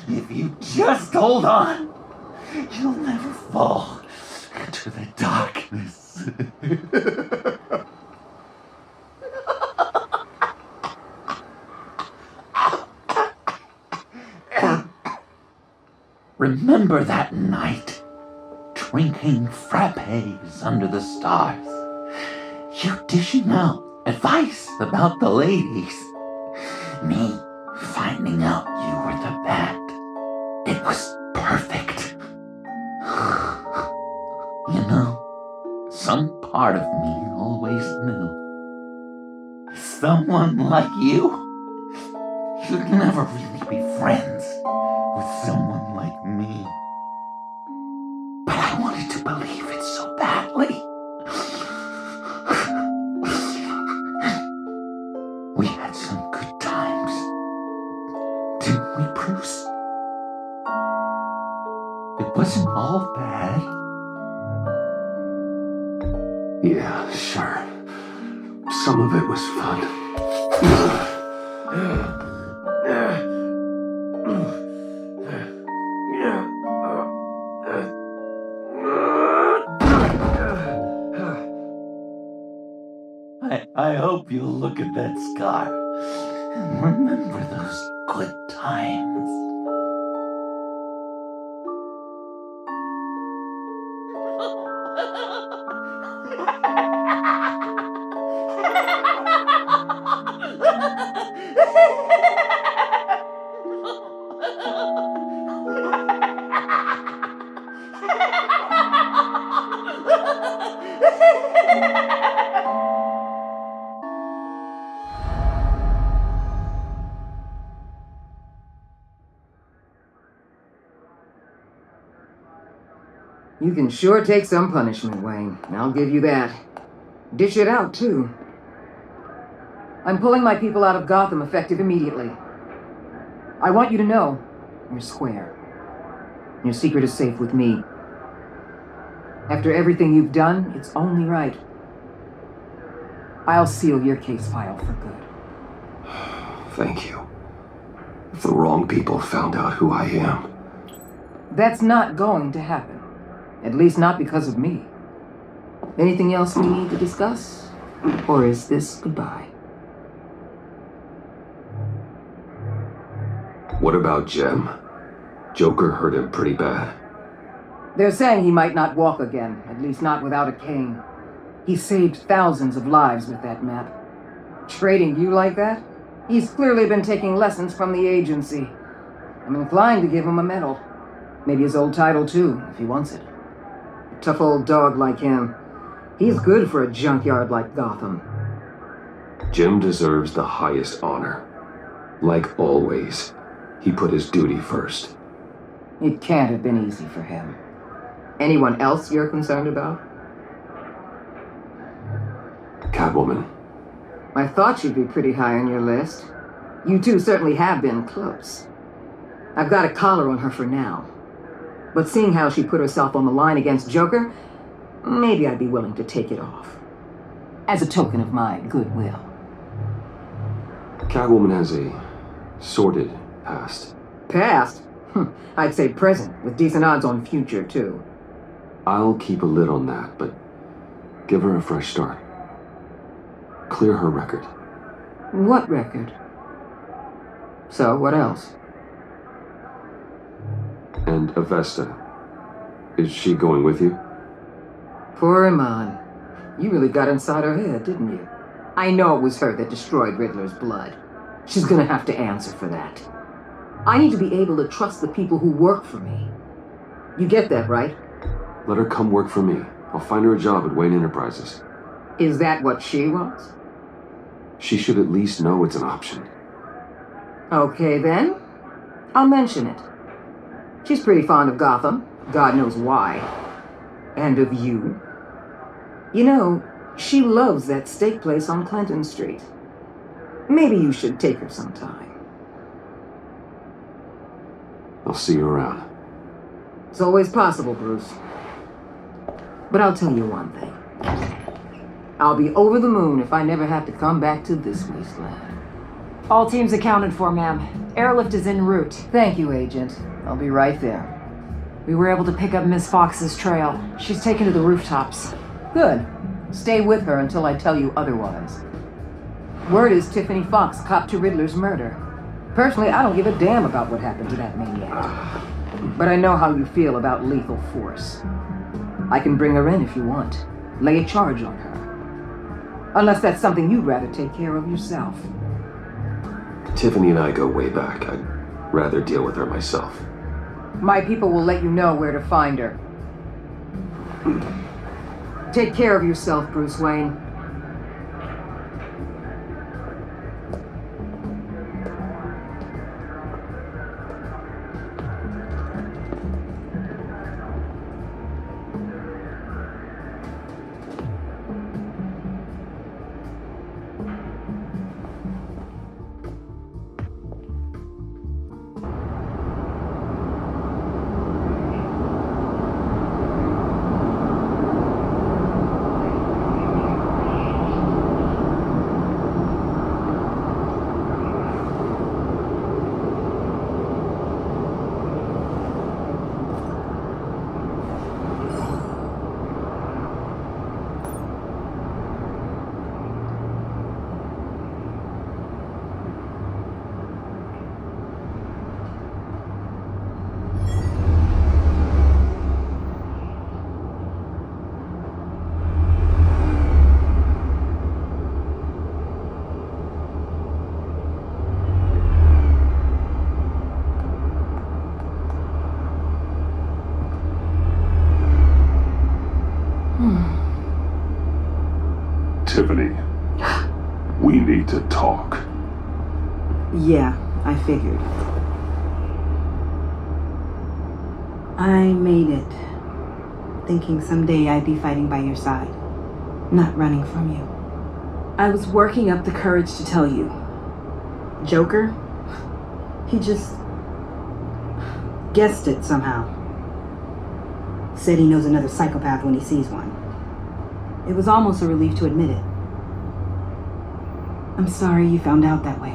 if you just hold on, you'll never fall into the darkness. Remember that night, drinking frappes under the stars, you dishing out advice about the ladies, me finding out you were the bad. It was perfect. You know, some part of me always knew. Someone like you, you'd never really be friends with someone like me. But I wanted to believe it so badly. We had some good times, didn't we, Bruce? It wasn't all bad. Yeah, sure. Some of it was fun. I hope you'll look at that scar and remember those good times. You can sure take some punishment, Wayne. I'll give you that. Dish it out, too. I'm pulling my people out of Gotham effective immediately. I want you to know you're square. Your secret is safe with me. After everything you've done, it's only right. I'll seal your case file for good. Thank you. If the wrong people found out who I am. That's not going to happen. At least not because of me. Anything else we need to discuss? Or is this goodbye? What about Jem? Joker hurt him pretty bad. They're saying he might not walk again, at least not without a cane. He saved thousands of lives with that map. Trading you like that? He's clearly been taking lessons from the agency. I'm inclined to give him a medal. Maybe his old title too, if he wants it. A tough old dog like him. He's good for a junkyard like Gotham. Jem deserves the highest honor. Like always, he put his duty first. It can't have been easy for him. Anyone else you're concerned about? Catwoman. I thought you'd be pretty high on your list. You two certainly have been close. I've got a collar on her for now. But seeing how she put herself on the line against Joker, maybe I'd be willing to take it off. As a token of my goodwill. Catwoman has a sordid past. Past? I'd say present, with decent odds on future, too. I'll keep a lid on that, but give her a fresh start. Clear her record. What record? So, what else? And Avesta. Is she going with you? Poor Iman. You really got inside her head, didn't you? I know it was her that destroyed Riddler's blood. She's gonna have to answer for that. I need to be able to trust the people who work for me. You get that, right? Let her come work for me. I'll find her a job at Wayne Enterprises. Is that what she wants? She should at least know it's an option. Okay, then. I'll mention it. She's pretty fond of Gotham. God knows why. And of you. You know, she loves that steak place on Clinton Street. Maybe you should take her sometime. I'll see you around. It's always possible, Bruce. But I'll tell you one thing. I'll be over the moon if I never have to come back to this wasteland. All teams accounted for, ma'am. Airlift is en route. Thank you, Agent. I'll be right there. We were able to pick up Miss Fox's trail. She's taken to the rooftops. Good. Stay with her until I tell you otherwise. Word is Tiffany Fox copped to Riddler's murder. Personally, I don't give a damn about what happened to that maniac. But I know how you feel about lethal force. I can bring her in if you want. Lay a charge on her. Unless that's something you'd rather take care of yourself. Tiffany and I go way back. I'd rather deal with her myself. My people will let you know where to find her. Take care of yourself, Bruce Wayne. Tiffany, we need to talk. Yeah, I figured. I made it, thinking someday I'd be fighting by your side, not running from you. I was working up the courage to tell you. Joker? He just guessed it somehow. Said he knows another psychopath when he sees one. It was almost a relief to admit it. I'm sorry you found out that way.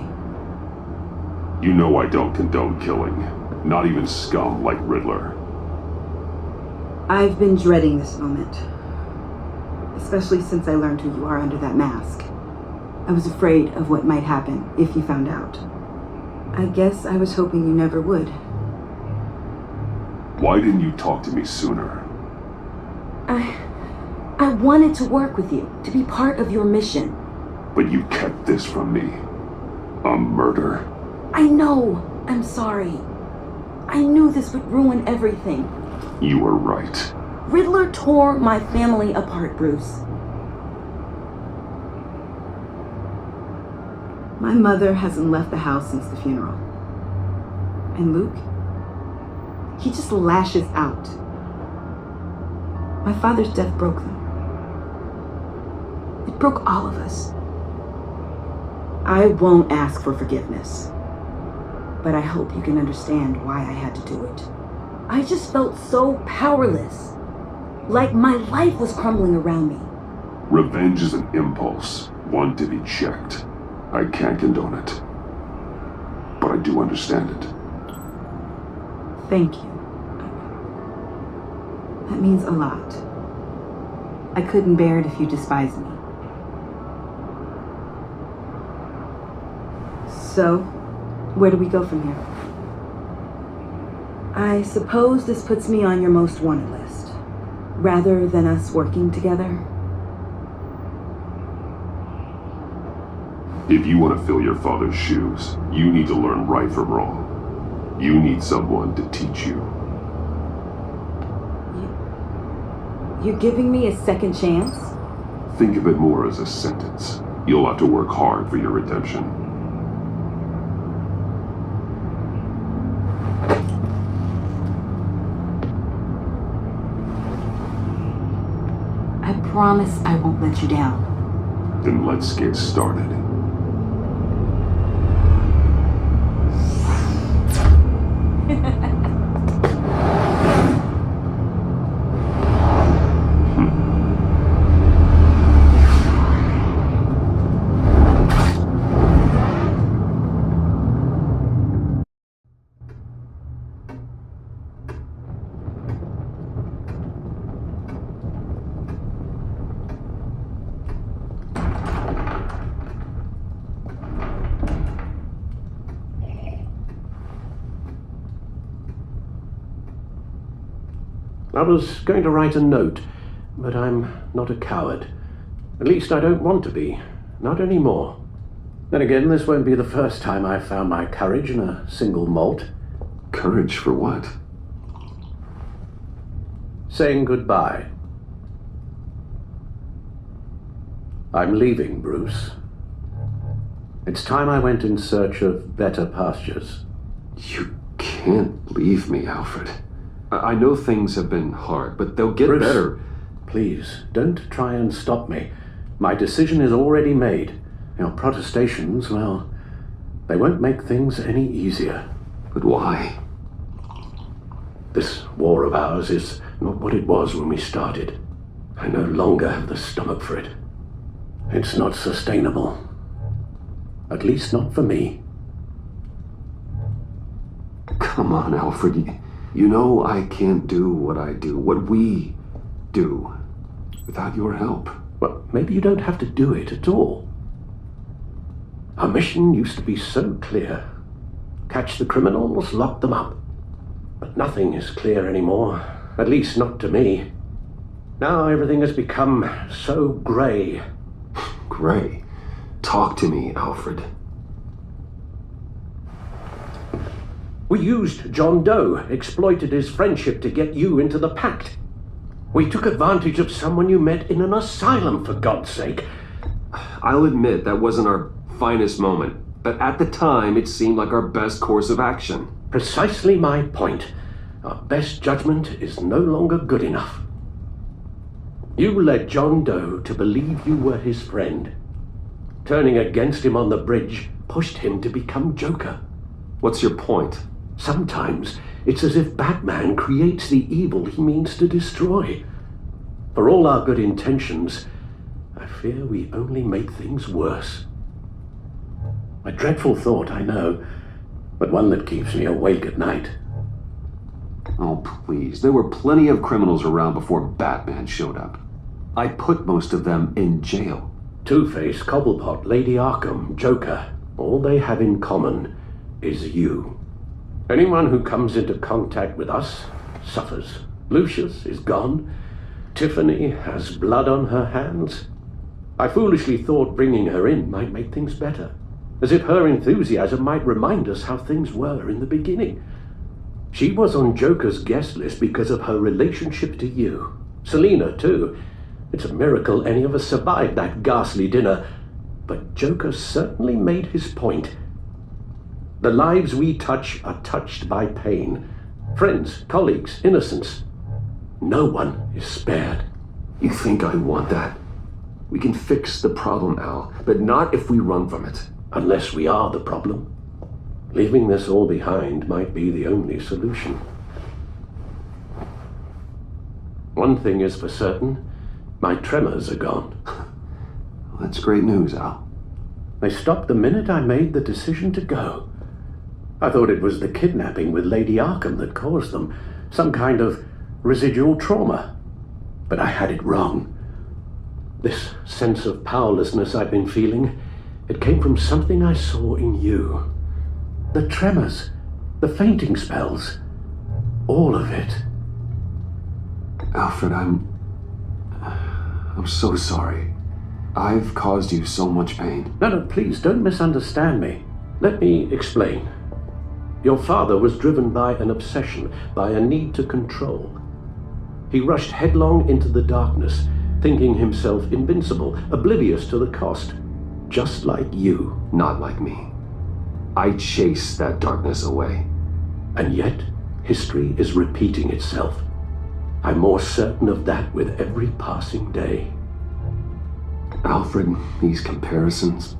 You know I don't condone killing. Not even scum like Riddler. I've been dreading this moment. Especially since I learned who you are under that mask. I was afraid of what might happen if you found out. I guess I was hoping you never would. Why didn't you talk to me sooner? I wanted to work with you, to be part of your mission. But you kept this from me. A murder. I know. I'm sorry. I knew this would ruin everything. You were right. Riddler tore my family apart, Bruce. My mother hasn't left the house since the funeral. And Luke? He just lashes out. My father's death broke them. It broke all of us. I won't ask for forgiveness, but I hope you can understand why I had to do it. I just felt so powerless, like my life was crumbling around me. Revenge is an impulse, one to be checked. I can't condone it, but I do understand it. Thank you. That means a lot. I couldn't bear it if you despised me. So, where do we go from here? I suppose this puts me on your most wanted list, rather than us working together. If you want to fill your father's shoes, you need to learn right from wrong. You need someone to teach you. You're giving me a second chance? Think of it more as a sentence. You'll have to work hard for your redemption. I promise I won't let you down. Then let's get started. I was going to write a note, but I'm not a coward. At least I don't want to be. Not anymore. Then again, this won't be the first time I've found my courage in a single malt. Courage for what? Saying goodbye. I'm leaving, Bruce. It's time I went in search of better pastures. You can't leave me, Alfred. I know things have been hard, but they'll get Bruce, better. Please, don't try and stop me. My decision is already made. Your protestations, well, they won't make things any easier. But why? This war of ours is not what it was when we started. I no longer have the stomach for it. It's not sustainable. At least not for me. Come on, Alfred. You know I can't do what I do, what we do, without your help. Well, maybe you don't have to do it at all. Our mission used to be so clear. Catch the criminals, lock them up. But nothing is clear anymore, at least not to me. Now everything has become so grey. Grey? Talk to me, Alfred. We used John Doe, exploited his friendship to get you into the pact. We took advantage of someone you met in an asylum, for God's sake. I'll admit that wasn't our finest moment, but at the time it seemed like our best course of action. Precisely my point. Our best judgment is no longer good enough. You led John Doe to believe you were his friend. Turning against him on the bridge pushed him to become Joker. What's your point? Sometimes it's as if Batman creates the evil he means to destroy. For all our good intentions, I fear we only make things worse. A dreadful thought, I know, but one that keeps me awake at night. Oh, please. There were plenty of criminals around before Batman showed up. I put most of them in jail. Two-Face, Cobblepot, Lady Arkham, Joker, all they have in common is you. Anyone who comes into contact with us suffers. Lucius is gone. Tiffany has blood on her hands. I foolishly thought bringing her in might make things better, as if her enthusiasm might remind us how things were in the beginning. She was on Joker's guest list because of her relationship to you. Selina, too. It's a miracle any of us survived that ghastly dinner. But Joker certainly made his point. The lives we touch are touched by pain. Friends, colleagues, innocents. No one is spared. You think I want that? We can fix the problem, Al, but not if we run from it. Unless we are the problem. Leaving this all behind might be the only solution. One thing is for certain, my tremors are gone. That's great news, Al. They stopped the minute I made the decision to go. I thought it was the kidnapping with Lady Arkham that caused them, some kind of residual trauma. But I had it wrong. This sense of powerlessness I've been feeling, it came from something I saw in you. The tremors, the fainting spells. all of it. Alfred, I'm so sorry. I've caused you so much pain. No, please, don't misunderstand me. Let me explain. Your father was driven by an obsession, by a need to control. He rushed headlong into the darkness, thinking himself invincible, oblivious to the cost. Just like you. Not like me. I chased that darkness away. And yet, history is repeating itself. I'm more certain of that with every passing day. Alfred, these comparisons...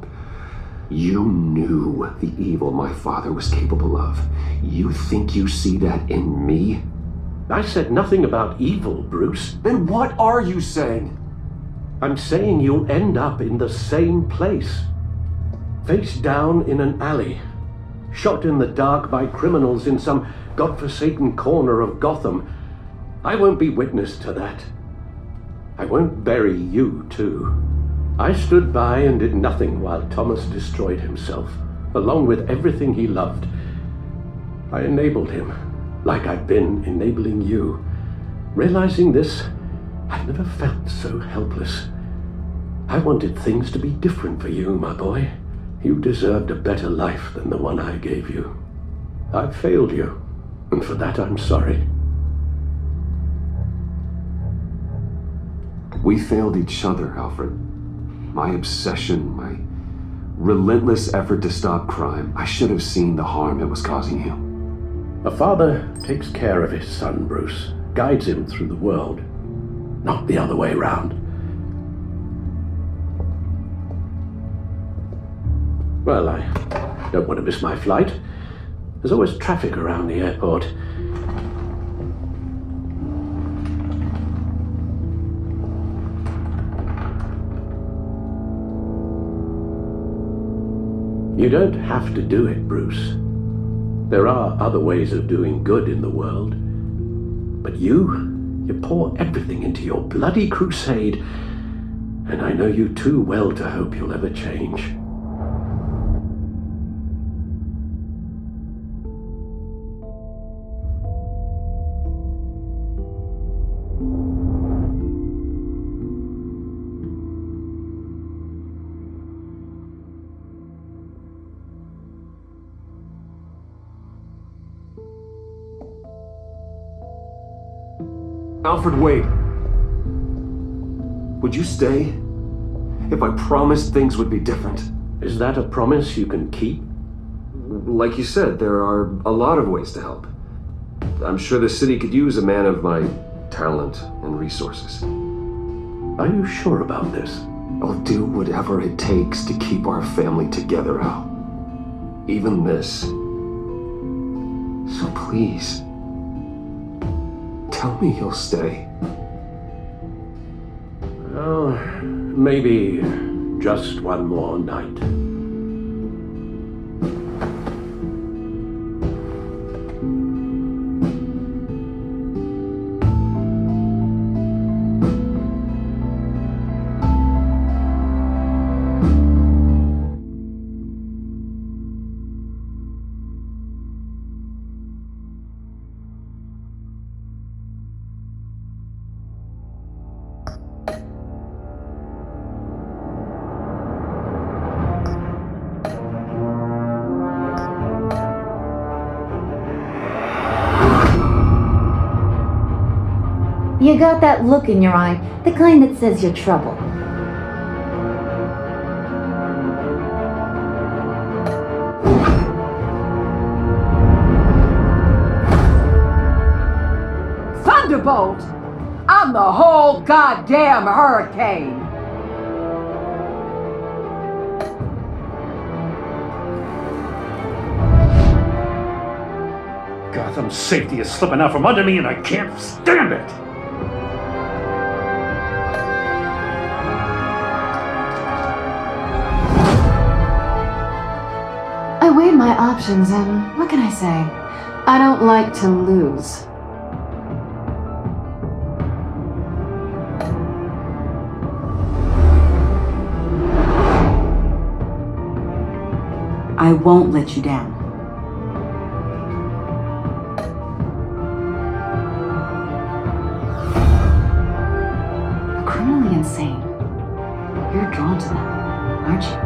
You knew the evil my father was capable of. You think you see that in me? I said nothing about evil, Bruce. Then what are you saying? I'm saying you'll end up in the same place. Face down in an alley. Shot in the dark by criminals in some godforsaken corner of Gotham. I won't be witness to that. I won't bury you, too. I stood by and did nothing while Thomas destroyed himself, along with everything he loved. I enabled him, like I've been enabling you. Realizing this, I've never felt so helpless. I wanted things to be different for you, my boy. You deserved a better life than the one I gave you. I failed you, and for that I'm sorry. We failed each other, Alfred. My obsession, my relentless effort to stop crime. I should have seen the harm it was causing you. A father takes care of his son, Bruce, guides him through the world, not the other way round. Well, I don't want to miss my flight. There's always traffic around the airport. You don't have to do it, Bruce. There are other ways of doing good in the world. But you pour everything into your bloody crusade, and I know you too well to hope you'll ever change. Alfred, wait. Would you stay? If I promised things would be different. Is that a promise you can keep? Like you said, there are a lot of ways to help. I'm sure the city could use a man of my talent and resources. Are you sure about this? I'll do whatever it takes to keep our family together, Al. Even this. So please, tell me you'll stay. Oh, maybe just one more night. You got that look in your eye, the kind that says you're trouble. Thunderbolt! I'm the whole goddamn hurricane! Gotham's safety is slipping out from under me and I can't stand it! I weighed my options and what can I say? I don't like to lose. I won't let you down. insane. You're drawn to them, aren't you?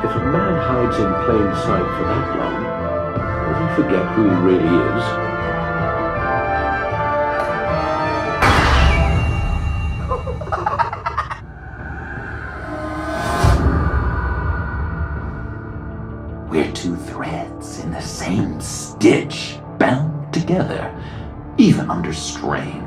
If a man hides in plain sight for that long, does he forget who he really is? We're two threads in the same stitch, bound together, even under strain.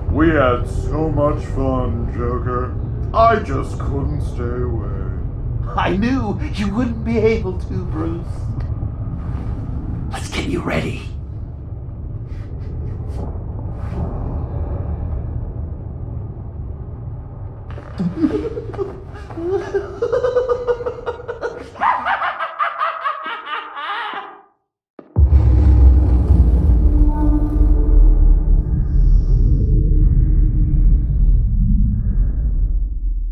We had so much fun, Joker. I just couldn't stay away. I knew you wouldn't be able to, Bruce. Let's get you ready.